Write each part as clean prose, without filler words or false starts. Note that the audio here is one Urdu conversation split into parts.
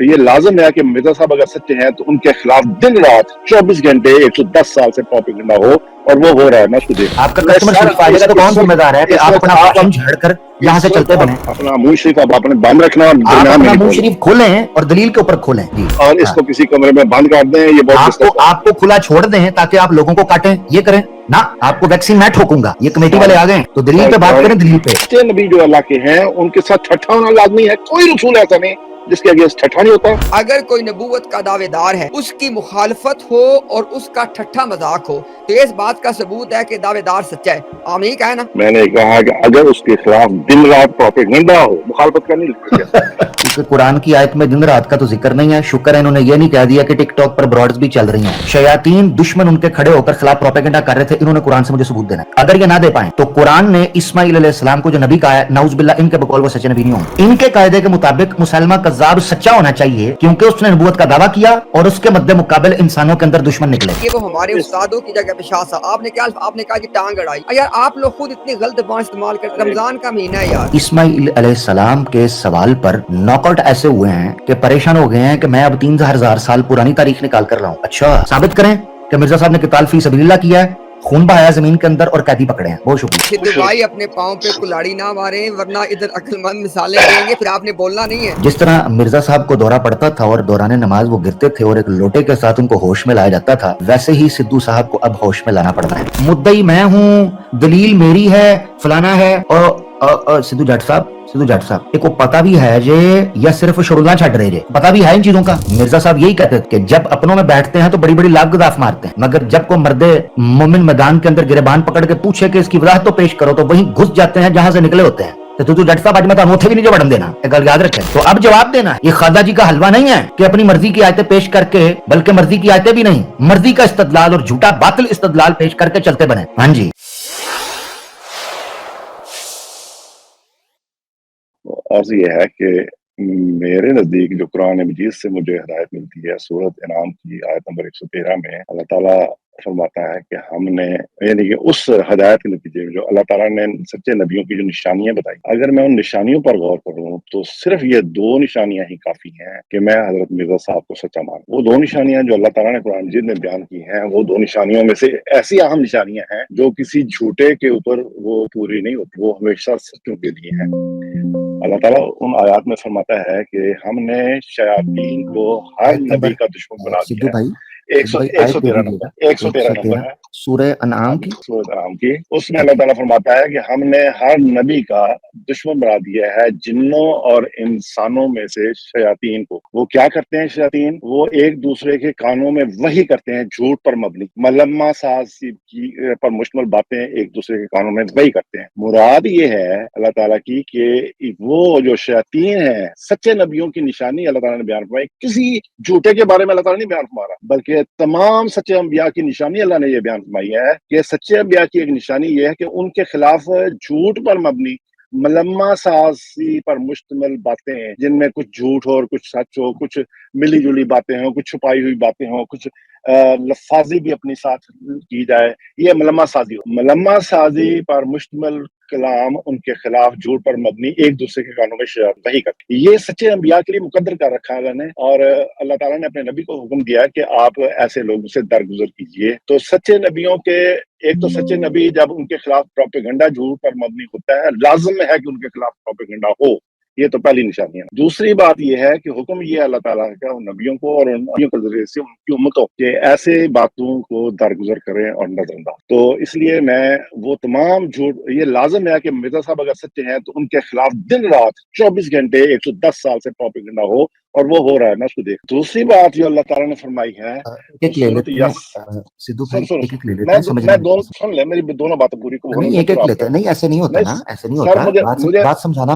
یہ لازم ہے کہ مرزا صاحب اگر سچے ہیں تو ان کے خلاف دن رات 24 گھنٹے 110 سال سے پروپیگنڈا ہو، اور وہ ہو رہا ہے. میں اس کو دیکھ آپ کا کسٹمر شریف آئے گا تو کون ذمہ دار ہے کہ آپ اپنا بھاشن جھاڑ کر یہاں سے چلتے بنے؟ اپنا منہ شریف آپ اپنے بند رکھنا اور آپ درمیان میں اپنا نہیں منہ بولنا، شریف کھولیں اور دلیل کے اوپر کھولیں. جی اور اس کو کسی کمرے میں بند کر دیں. یہ بہت آپ کو کھلا چھوڑ دیں تاکہ آپ لوگوں کو کاٹیں، یہ کریں نا. آپ کو ویکسین میں ٹھوکوں گا، یہ کمیٹی والے آ گئے تو دلیل پہ بات کریں. دلیل پہ سچے نبی جو اللہ کے ہیں ان کے ساتھ ٹھٹھا ہونا لازمی ہے. کوئی رسول ایسا نہیں جس کے اگینسٹ ٹھٹھا نہیں ہوتا. اگر کوئی نبوت کا دعوے دار ہے، اس کی مخالفت ہو اور اس کا ٹھٹھا مذاق ہو تو اس بات کا ثبوت ہے کہ دعوے دار سچا ہے. آپ نے یہ کہا نا. میں نے کہا کہ اگر اس کے خلاف دن رات پروپیگنڈا ہو، مخالفت کا نہیں لکھا گیا. کیونکہ قرآن کی آیت میں دن رات کا تو ذکر نہیں ہے. شکر ہے انہوں نے یہ نہیں کہہ دیا کہ ٹک ٹاک پر براڈز بھی چل رہی ہیں. شیاطین دشمن ان کے کھڑے ہو کر خلاف پروپیگنڈا کر رہے تھے. انہوں نے قرآن سے مجھے ثبوت دینا ہے. اگر یہ نہ دے پائیں تو قرآن نے اسماعیل علیہ السلام کو جو نبی کہا ہے، نعوذ باللہ ان کے بقول وہ سچے نبی نہیں ہوں. ان کے قاعدے کے مطابق مسلمہ کذاب سچا ہونا چاہیے کیونکہ اس نے نبوت کا دعویٰ کیا اور اس کے مد مقابل انسانوں کے اندر دشمن نکلے. یہ وہ ہمارے استادوں کی جگہ پہ شاہ صاحب آپ نے کہا کہ ٹانگ اڑائی. یار آپ لوگ خود اتنی غلط زبان استعمال کرتے. رمضان کا مہینہ ہے یار. اسماعیل علیہ السلام کے سوال پر ناک آؤٹ ایسے ہوئے ہیں کہ پریشان ہو گئے ہیں کہ میں اب 3000 سال پرانی تاریخ نکال کر لاؤں. اچھا ثابت کریں کہ مرزا صاحب نے قتال فی سبیل اللہ کیا ہے، خون بہایا زمین کے اندر اور قیدی پکڑے ہیں. بہت شکریہ. سدھو بھائی اپنے پاؤں پہ کلاڑی نہ ماریں ورنہ ادھر عقل مند مثالیں دیں گے، پھر آپ نے بولنا نہیں ہے. جس طرح مرزا صاحب کو دورہ پڑتا تھا اور دوران نماز وہ گرتے تھے اور ایک لوٹے کے ساتھ ان کو ہوش میں لایا جاتا تھا، ویسے ہی سدھو صاحب کو اب ہوش میں لانا پڑتا ہے. مدعی میں ہوں، دلیل میری ہے، فلانا ہے. اور سدھو جٹ صاحب ایک کو پتہ بھی ہے جے یا صرف شرلا چھڑ رہے جے؟ پتہ بھی ہے ان چیزوں کا. مرزا صاحب یہی کہتے تھے کہ جب اپنوں میں بیٹھتے ہیں تو بڑی بڑی لاگ گداف مارتے ہیں، مگر جب کو مرد مومن میدان کے اندر گریبان پکڑ کے پوچھے کہ اس کی وضاحت تو پیش کرو تو وہیں گھس جاتے ہیں جہاں سے نکلے ہوتے ہیں. تو جٹ صاحب آج میں تو بھی نہیں جو بڑھن دینا، ایک گل یاد رکھیں. تو اب جواب دینا. یہ خواجہ جی کا حلوہ نہیں ہے کہ اپنی مرضی کی آیتیں پیش کر کے، بلکہ مرضی کی آیتیں بھی نہیں، مرضی کا استدلال اور جھوٹا باطل استدلال پیش کر کے چلتے بنے. ہاں جی. عرض یہ ہے کہ میرے نزدیک جو قرآن مجید سے مجھے ہدایت ملتی ہے، سورۃ انعام کی آیت نمبر 113 میں اللہ تعالیٰ فرماتا ہے کہ ہم نے، یعنی کہ اس ہدایت کے نتیجے میں جو اللہ تعالیٰ نے سچے نبیوں کی جو نشانیاں بتائی، اگر میں ان نشانیوں پر غور کروں تو صرف یہ 2 نشانیاں ہی کافی ہیں کہ میں حضرت مرزا صاحب کو سچا مانوں. وہ 2 نشانیاں جو اللہ تعالیٰ نے قرآن مجید میں بیان کی ہیں، وہ 2 نشانیوں میں سے ایسی اہم نشانیاں ہیں جو کسی جھوٹے کے اوپر وہ پوری نہیں ہوتی، وہ ہمیشہ سچوں کے لیے ہیں. اللہ تعالیٰ ان آیات میں فرماتا ہے کہ ہم نے شیاطین کو ہر نبی کا دشمن بنا دیا سدھو ہے. بھائی 113 نمبر 113 ہے سورہ انعام کی. سورۃ انعام کی. اس میں اللہ تعالیٰ فرماتا ہے کہ ہم نے ہر نبی کا دشمن بنا دیا ہے جنوں اور انسانوں میں سے شیاطین کو. وہ کیا کرتے ہیں شیاطین؟ وہ ایک دوسرے کے کانوں میں وحی کرتے ہیں، جھوٹ پر مبنی ملمہ سازی پر مشتمل باتیں ایک دوسرے کے کانوں میں وحی کرتے ہیں. مراد یہ ہے اللہ تعالیٰ کی کہ وہ جو شیاطین ہیں، سچے نبیوں کی نشانی اللہ تعالیٰ نے بیان فرمائی. کسی جھوٹے کے بارے میں اللہ تعالیٰ نے بیان فرمایا، بلکہ تمام سچے انبیاء کی نشانی اللہ نے یہ بیان فرمائی ہے کہ سچے انبیاء کی ایک نشانی یہ ہے کہ ان کے خلاف جھوٹ پر مبنی ملمہ سازی پر مشتمل باتیں، جن میں کچھ جھوٹ ہو اور کچھ سچ ہو، کچھ ملی جلی باتیں ہوں، کچھ چھپائی ہوئی باتیں ہوں، کچھ لفاظی بھی اپنی ساتھ کی جائے، یہ ملمہ سازی ہو. ملمہ سازی پر مشتمل کلام ان کے خلاف جھوٹ پر مبنی ایک دوسرے کے کانوں میں وحی کرتے. یہ سچے انبیاء کے لیے مقدر کر رکھا ہے اللہ نے، اور اللہ تعالیٰ نے اپنے نبی کو حکم دیا کہ آپ ایسے لوگوں سے درگزر کیجئے. تو سچے نبیوں کے، ایک تو سچے نبی جب ان کے خلاف پروپیگنڈا جھوٹ پر مبنی ہوتا ہے، لازم ہے کہ ان کے خلاف پروپیگنڈا ہو. یہ تو پہلی نشانی ہے. دوسری بات یہ ہے کہ حکم یہ اللہ تعالیٰ کا ان نبیوں کو اور ان نبیوں کے ذریعے سے ان کی امتوں کہ ایسے باتوں کو درگزر کریں اور نظر انداز. تو اس لیے میں وہ تمام جھوٹ، یہ لازم ہے کہ مرزا صاحب اگر سچے ہیں تو ان کے خلاف دن رات 24 گھنٹے 110 سال سے پروپیگنڈا ہو، اور وہ ہو رہا ہے. میں اس کو دیکھ. دوسری بات جو اللہ تعالیٰ نے فرمائی ہے، ایک لے لیتے ہیں سدھو بھائی، ایک لے لیتے ہیں سمجھنا. میں سن لیں میری دونوں باتیں پوری کو. نہیں ایک لیتے ہیں. نہیں ایسے نہیں ہوتا نا، ایسے نہیں ہوتا. بات سمجھانا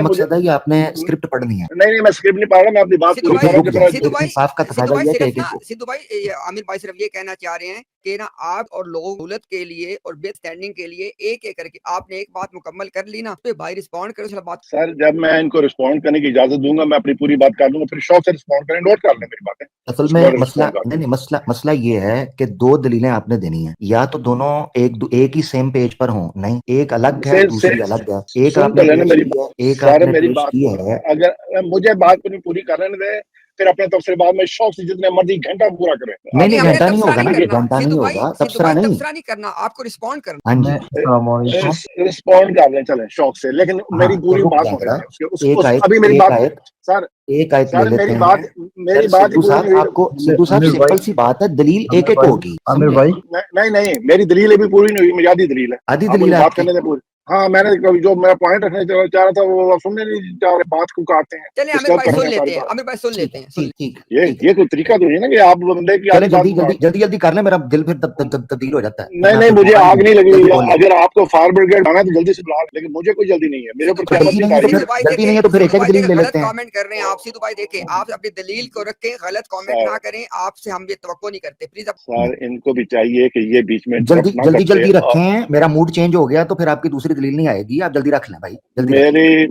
مقصد ہے یا آپ نے اسکرپٹ پڑھنی ہے؟ نہیں میں اسکرپٹ نہیں پڑھ رہا، میں اپنی بات پوری کر رہا ہوں. انصاف کا تقاضا یہ ہے کہ سدھو بھائی، عامر بھائی صرف یہ کہنا چاہ رہے ہیں کہ نا آپ اور لوگوں دولت کے لیے اور بیت سٹینڈنگ کے لیے ایک ایک کر کے آپ نے ایک بات مکمل کر لی نا، پھر بھائی رسپونڈ کرو. بات سر جب میں ان کو رسپونڈ کرنے کی اجازت دوں گا میں اپنی پوری بات بات کر دوں گا, پھر شوق سے رسپونڈ کریں, نوٹ کر لیں میری باتیں. اصل میں مسئلہ یہ ہے کہ دو دلیلیں آپ نے دینی ہیں, یا تو دونوں ایک ہی سیم پیج پر ہوں, نہیں ایک الگ ہے دوسری الگ ہے. ایک آپ نے پیش کی ہے, اگر مجھے بات پوری کر رہے دیں, پھر اپنے تبصرے بعد میں شوق سے جتنے مرضی گھنٹہ پورا کریں. نہیں گھنٹہ نہیں ہوگا نا, گھنٹہ نہیں ہوگا, تبصرہ نہیں کرنا, آپ کو رسپونڈ کرنا. ہاں جی رسپونڈ کر لیں چلیں شوق سے, لیکن میری پوری بات ہونے دیں. ابھی میری بات سر, ایک آیت لے لیتے ہیں. میری بات آپ کو سدھو صاحب سمپل سی بات ہے, دلیل ایک ایک ہوگی. نہیں میری دلیل ابھی پوری نہیں ہوئی, میری دلیل ہے, آدھی دلیل بات کرنے دیں پوری. ہاں میں نے جو میں پوائنٹ رکھنے چاہ رہا تھا وہ سننے نہیں چاہ رہے, بات کو کاٹتے ہیں. چلیں عامر بھائی سن لیتے ہیں. یہ کوئی طریقہ تو نہیں نا کہ آپ بندے کی جلدی کر لیں, میرا دل پھر تبدیل ہو جاتا ہے. نہیں مجھے آگ نہیں لگی, اگر آپ کو فائر بریگیڈ آنا ہے تو جلدی سے بلا, لیکن مجھے کوئی جلدی نہیں ہے. میرے اوپر جلدی نہیں ہے تو پھر ایک دلیل لے لیتے ہیں. کامنٹ کر رہے ہیں آپ, سیدھو بھائی دیکھیں آپ اپنی دلیل کو رکھیں, غلط کامنٹ نہ کریں, آپ سے ہم یہ توقع نہیں کرتے پلیز. سر ان کو بھی چاہیے کہ یہ بیچ میں جلدی رکھیں, میرا موڈ چینج ہو گیا تو پھر آپ کی دوسری دلیل نہیں آئے گی, آپ جلدی رکھ لیں بھائی.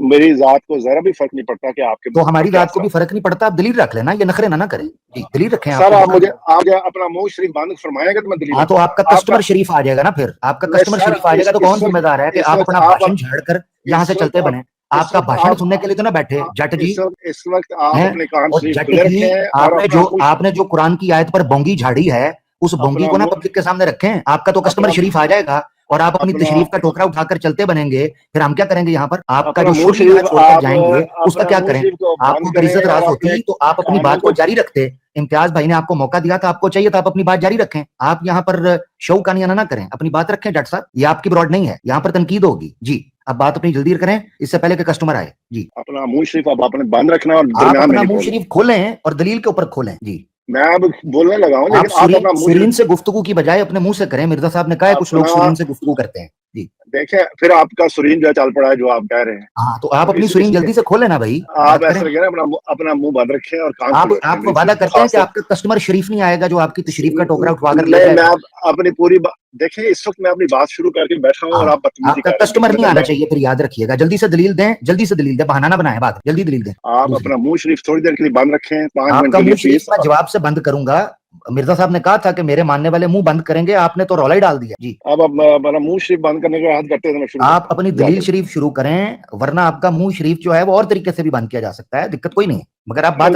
میری ذات کو ذرا بھی فرق نہیں پڑتا کہ آپ کے, تو ہماری ذات کو بھی فرق نہیں پڑتا, آپ دلیل رکھ لینا, یہ نخرے نہ کریں جی, دلیل رکھیں. سر آپ مجھے آج اپنا منہ شریف بند فرمائیں گے تو میں دلیل. ہاں تو آپ کا کسٹمر شریف آ جائے گا نا, پھر آپ کا کسٹمر شریف آ جائے گا تو کون ذمہ دار ہے کہ آپ اپنا بھاشن جھاڑ کر یہاں سے چلتے بنے. آپ کا بھاشن سننے کے لیے تو نہ بیٹھے جٹ جی. اس وقت آپ اپنے کان اور شریف جٹ کھلے جی, رکھیں, آپ نے جو قرآن کی آیت پر بونگی جھاڑی ہے, اس بونگی کو نا پبلک کے سامنے رکھیں. آپ کا تو کسٹمر شریف آ جائے گا اور آپ اپنی تشریف کا ٹوکرا اٹھا کر چلتے بنیں گے, پھر ہم کیا کریں گے یہاں پر؟ آپ کا جو شکر چھوڑ کر جائیں گے اس کا کیا کریں؟ آپ کو عزت راز ہوتی تو آپ اپنی بات کو جاری رکھتے. امتیاز بھائی نے آپ کو موقع دیا تھا, آپ کو چاہیے تھا آپ اپنی بات جاری رکھیں. آپ یہاں پر شو کانیاں نہ کریں, اپنی بات رکھیں. ڈاکٹر صاحب یہ آپ کی براڈ نہیں ہے, یہاں پر تنقید ہوگی جی. اب بات اپنی جلدی کریں اس سے پہلے کہ کسٹمر آئے جی. اپنا منہ شریف آپ نے بند رکھنا اور آپ اپنا منہ شریف کھولیں اور دلیل کے اوپر کھولیں جی. میں اب بولنے لگا ہوں, لیکن آپ اپنا منہ سرین سے گفتگو کی بجائے اپنے منہ سے کریں. مرزا صاحب نے کہا ہے کچھ لوگ سرین سے گفتگو کرتے ہیں جی. دیکھیں پھر آپ کا سرین جو چل پڑا ہے جو آپ کہہ رہے ہیں. ہاں تو آپ اپنی سرین جلدی سے کھولیں نا بھائی. آپ ایسا لگے نا اپنا منہ بند رکھیں اور کان کھلے رکھیں. آپ وعدہ کرتے ہیں کہ آپ کا کسٹمر شریف نہیں آئے گا جو آپ کی تشریف کا ٹوکرا اٹھوا کر لے نہیں, جائے میں گا. اپنی پوری دیکھیں اس وقت میں اپنی بات شروع کر کے بیٹھا ہوں اور آپ آپ کا کسٹمر نہیں آنا چاہیے, پھر یاد رکھیے گا. جلدی سے دلیل دیں, بہانہ نہ بنائیں, بات جلدی دلیل دیں. آپ اپنا منہ شریف تھوڑی دیر کے لیے بند رکھیں, 5 آپ منٹ کا کے لیے منہ شریف پلیز. میں جواب سے بند کروں گا. مرزا صاحب نے کہا تھا کہ میرے ماننے والے منہ بند کریں گے, آپ نے تو رولا ہی ڈال دیا جی. اب اپنا منہ شریف بند کرنے کا عہد کرتے ہیں. آپ اپنی دلیل شریف شروع کریں, ورنہ آپ کا منہ شریف جو ہے وہ اور طریقے سے بھی بند کیا جا سکتا ہے, دقت کوئی نہیں ہے, مگر آپ بات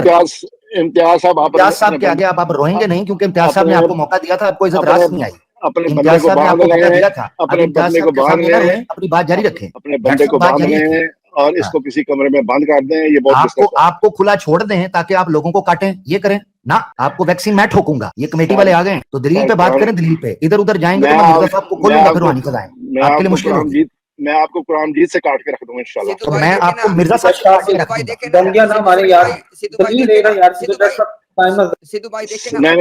امتیاز صاحب کے آگے آپ روئیں گے نہیں, کیونکہ امتیاز صاحب نے آپ کو موقع دیا تھا, آپ کو عزت راست نہیں آئی. اپنے بندے امتیاز کو صاحب نے آپ باندھ کو موقع لیں, دیا تھا. اب اپنے امتیاز بندے کو صاحب کے باندھ سامنے نہ لیں, روئیں, اپنی بات جاری رکھیں. اپنے بندے کو باندھ لیں اور اس کو کسی کمرے میں بند کر دیں. یہ بہت آپ کو کھلا چھوڑ دیں تاکہ آپ لوگوں کو کاٹیں, یہ کریں نا. آپ کو ویکسین میں ٹھوکوں گا, یہ کمیٹی والے آ گئے تو دلیل پہ بات کریں. دلیل پہ ادھر ادھر جائیں گے تو میں مرزا صاحب کو کھولوں گا, پھر روحانی سزائیں آپ کے لیے مشکل ہوگی. میں آپ کو قرآن مجید سے کاٹ کے رکھ دوں گا انشاءاللہ. تو میں آپ کو مرزا صاحب سے کاٹ کے رکھ دوں گا. دنگیا نہ مارے یار, دلیل دے رہا یار. سدھو بھائی دیکھیں نا,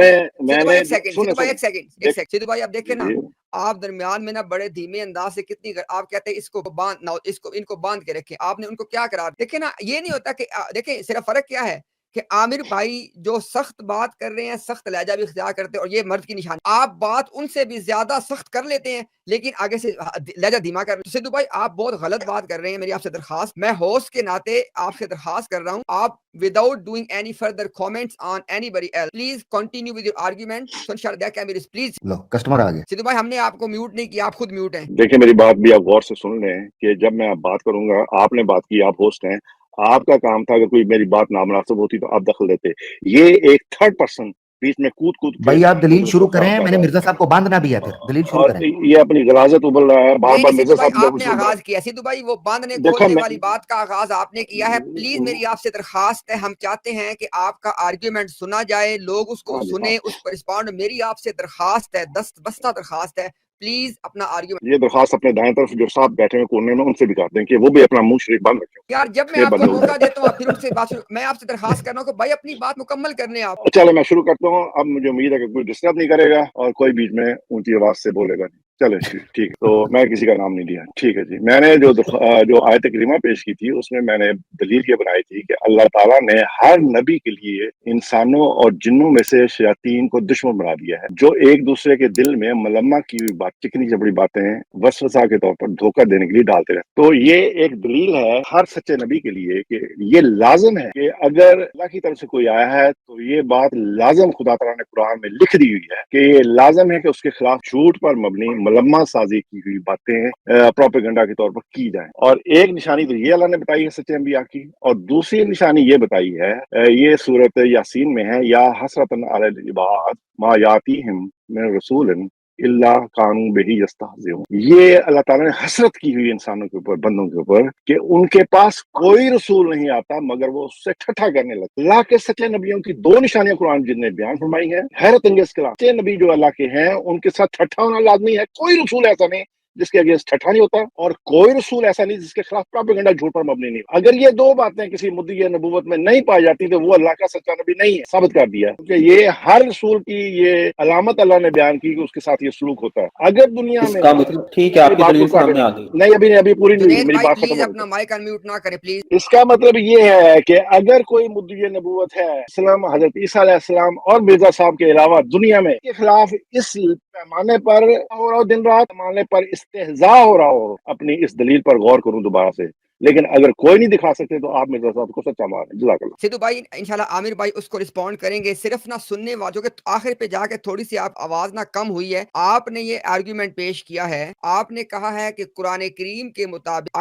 سدھو بھائی آپ دیکھیں نا, آپ درمیان میں نا بڑے دھیمے انداز سے کتنی آپ کہتے ہیں اس کو باندھ, ان کو باندھ کے رکھیں. آپ نے ان کو کیا قرار دیکھیں نا. یہ نہیں ہوتا کہ دیکھیں صرف فرق کیا ہے کہ عامر بھائی جو سخت بات کر رہے ہیں, سخت لہجہ بھی اختیار کرتے ہیں, اور یہ مرد کی نشانی. آپ بات ان سے بھی زیادہ سخت کر لیتے ہیں لیکن آگے سے لہجہ دھیما کر. سدھو بھائی آپ بہت غلط بات کر رہے ہیں. میری آپ سے درخواست, میں ہوسٹ کے ناطے آپ سے درخواست کر رہا ہوں, آپ without doing any further comments on anybody else, please continue with your argument. So inshallah that can be please. لو کسٹمر آ گئے. سدھو بھائی ہم نے آپ کو میوٹ نہیں کیا, آپ خود میوٹ ہیں. دیکھیں میری بات بھی آپ غور سے سن لیں کہ جب میں بات کروں گا, آپ نے بات کی, آپ ہوسٹ ہیں, آپ کا کام تھا کہ کوئی میری بات نامناسب ہوتی تو آپ دخل دیتے. یہ ایک تھرڈ پرسن بیچ میں کود بھائی آپ دلیل شروع کریں, میں نے مرزا صاحب کو باندھنا بھی ہے, پھر دلیل شروع کریں. یہ اپنی غلاظت ابل رہا ہے بار بار. مرزا صاحب آپ نے آغاز کیا سدھو بھائی, وہ باندھنے کھولنے والی بات کا آغاز آپ نے کیا ہے. پلیز میری آپ سے درخواست ہے, ہم چاہتے ہیں کہ آپ کا آرگیومنٹ سنا جائے, لوگ اس کو سنیں, اس پر رسپونڈ. میری آپ سے درخواست ہے, بستہ درخواست ہے, پلیز اپنا آرگیومنٹ. یہ درخواست اپنے دائیں طرف جو صاحب بیٹھے ہیں کونے میں ان سے بھی کر دیں کہ وہ بھی اپنا منہ شریف بند رکھیں. یار جب میں آپ کو موقع دیتا ہوں آپ پھر ان سے بات, میں آپ سے درخواست کرنا ہوں کہ بھائی اپنی بات مکمل کرنے. آپ چلے میں شروع کرتا ہوں. اب مجھے امید ہے کہ کوئی ڈسٹرب نہیں کرے گا اور کوئی بیچ میں اونچی آواز سے بولے گا نہیں. چلو ٹھیک ہے، تو میں کسی کا نام نہیں لیا، ٹھیک ہے جی۔ میں نے جو آیت کریمہ پیش کی تھی اس میں میں نے دلیل یہ بنائی تھی کہ اللہ تعالیٰ نے ہر نبی کے لیے انسانوں اور جنوں میں سے شیاطین کو دشمن بنا دیا ہے، جو ایک دوسرے کے دل میں ملمہ کی ہوئی بات، چکنی چپڑی باتیں وسوسہ کے طور پر دھوکہ دینے کے لیے ڈالتے رہتے۔ تو یہ ایک دلیل ہے ہر سچے نبی کے لیے کہ یہ لازم ہے کہ اگر اللہ کی طرف سے کوئی آیا ہے تو یہ بات لازم خدا تعالیٰ نے قرآن میں لکھ دی ہوئی ہے کہ یہ لازم ہے کہ اس کے خلاف جھوٹ پر مبنی ملمہ سازی کی ہوئی باتیں پروپیگنڈا کے طور پر کی جائیں۔ اور ایک نشانی تو یہ اللہ نے بتائی ہے سچے انبیاء کی، اور دوسری نشانی یہ بتائی ہے یہ سورۃ یاسین میں ہے، یا حسرۃ علی العباد ما یاتیہم من رسول اللہ کانوا بہ یستہزئون۔ یہ اللہ تعالیٰ نے حسرت کی ہوئی انسانوں کے اوپر، بندوں کے اوپر، کہ ان کے پاس کوئی رسول نہیں آتا مگر وہ اس سے ٹھٹھا کرنے لگتے۔ اللہ کے سچے نبیوں کی دو نشانیاں قرآن جن نے بیان فرمائی ہیں، حیرت انگیز کلام۔ سچے نبی جو اللہ کے ہیں ان کے ساتھ ٹھٹھا ہونا لازمی ہے، کوئی رسول ایسا نہیں جس کے اگینسٹ ٹھٹھا نہیں ہوتا، اور کوئی رسول ایسا نہیں جس کے خلاف پروپیگنڈا جھوٹ پر مبنی نہیں۔ اگر یہ دو باتیں کسی مدعی نبوت میں نہیں پائی جاتی تو وہ اللہ کا سچا نبی نہیں ہے، ثابت کر دیا، کیونکہ یہ ہر رسول کی یہ علامت اللہ نے بیان کی کہ اس کے ساتھ یہ سلوک ہوتا ہے۔ اگر دنیا اس میں کا مطلب ٹھیک ہے، آپ کی دلیل سامنے آ گئی۔ نہیں، ابھی پوری نہیں ہوئی، جنید میری بھائی بات پلیز ختم ہو اپنا مائک انمیوٹ نہ کریں پلیز۔ اس کا مطلب یہ ہے کہ اگر کوئی مدعی نبوت ہے اسلام حضرت عیسیٰ علیہ السلام اور مرزا صاحب کے علاوہ دنیا میں کے خلاف اس پیمانے پر اور دن رات پیمانے پر استہزاء ہو رہا ہو، اپنی اس دلیل پر غور کروں دوبارہ سے، لیکن اگر کوئی نہیں دکھا سکتے تو آپ مرزا صاحب کو سچا مانیں۔ جزاک اللہ۔ سدھو بھائی انشاءاللہ عامر بھائی اس کو رسپونڈ کریں گے، صرف نہ سننے والوں کے آخر پہ جا کے تھوڑی سی آپ آواز نہ کم ہوئی ہے۔ آپ نے یہ آرگیومنٹ پیش کیا ہے، آپ نے کہا ہے کہ قرآن کریم کے مطابق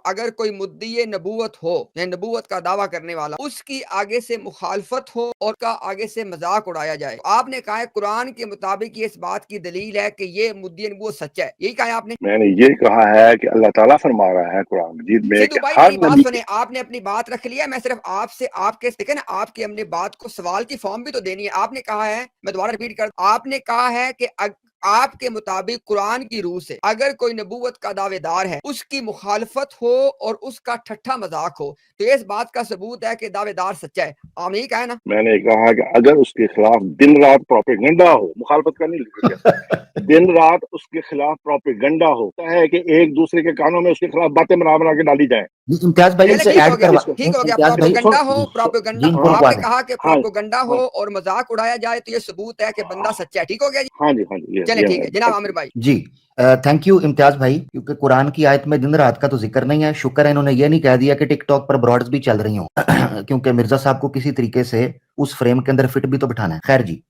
اگر کوئی مدعی نبوت ہو یا نبوت کا دعویٰ کرنے والا، اس کی آگے سے مخالفت ہو اور کا آگے سے مذاق اڑایا جائے، آپ نے کہا ہے قرآن کے مطابق یہ اس بات کی دلیل ہے کہ یہ مدعی نبوت سچا ہے، یہی کہا ہے آپ نے؟ میں نے یہ کہا ہے کہ اللہ تعالیٰ فرما رہا ہے قرآن مجید میں سدھو کہ بھائی ہر میری بات نبی سنیں، آپ نے اپنی بات رکھ لیا، میں صرف آپ سے آپ کے دیکھیں نا، آپ کی ہم نے بات کو سوال کی فارم بھی تو دینی ہے۔ آپ نے کہا ہے، میں دوبارہ ریپیٹ کر، آپ نے کہا ہے کہ آپ کے مطابق قرآن کی روح سے اگر کوئی نبوت کا دعوے دار ہے، اس کی مخالفت ہو اور اس کا ٹھٹھا مذاق ہو، تو یہ اس بات کا ثبوت ہے کہ دعوے دار سچا ہے۔ آپ نے یہ کہا ہے نا؟ میں نے کہا کہ اگر اس کے خلاف دن رات پروپیگنڈا ہو، مخالفت کا نہیں لکھ دیا، دن رات اس کے خلاف پروپیگنڈا ہوتا ہے کہ ایک دوسرے کے کانوں میں اس کے خلاف باتیں بنا کے ڈالی جائیں۔ امتیاز بھائی سے ٹھیک ایڈ ہو گیا، کروا ٹھیک ہو گیا، امتیاز بھائی پروپیگنڈا ہو، جی پروپیگنڈا ان کو آپ رکوا نے دیں۔ کہا کہ ہاں پروپیگنڈا ہو اور مذاق اڑایا جائے تو یہ ثبوت ہے کہ بندہ سچا ہے، ٹھیک ہو گیا جی؟ ہاں جی چلیں ٹھیک ہے جناب عامر بھائی جی تھینک یو امتیاز بھائی، کیونکہ قرآن کی آیت میں دن رات کا تو ذکر نہیں ہے، شکر ہے انہوں نے یہ نہیں کہہ دیا کہ ٹک ٹاک پر براڈز بھی چل رہی ہوں کیونکہ مرزا صاحب کو کسی طریقے سے اس فریم کے اندر فٹ بھی تو بٹھانا ہے۔ خیر جی،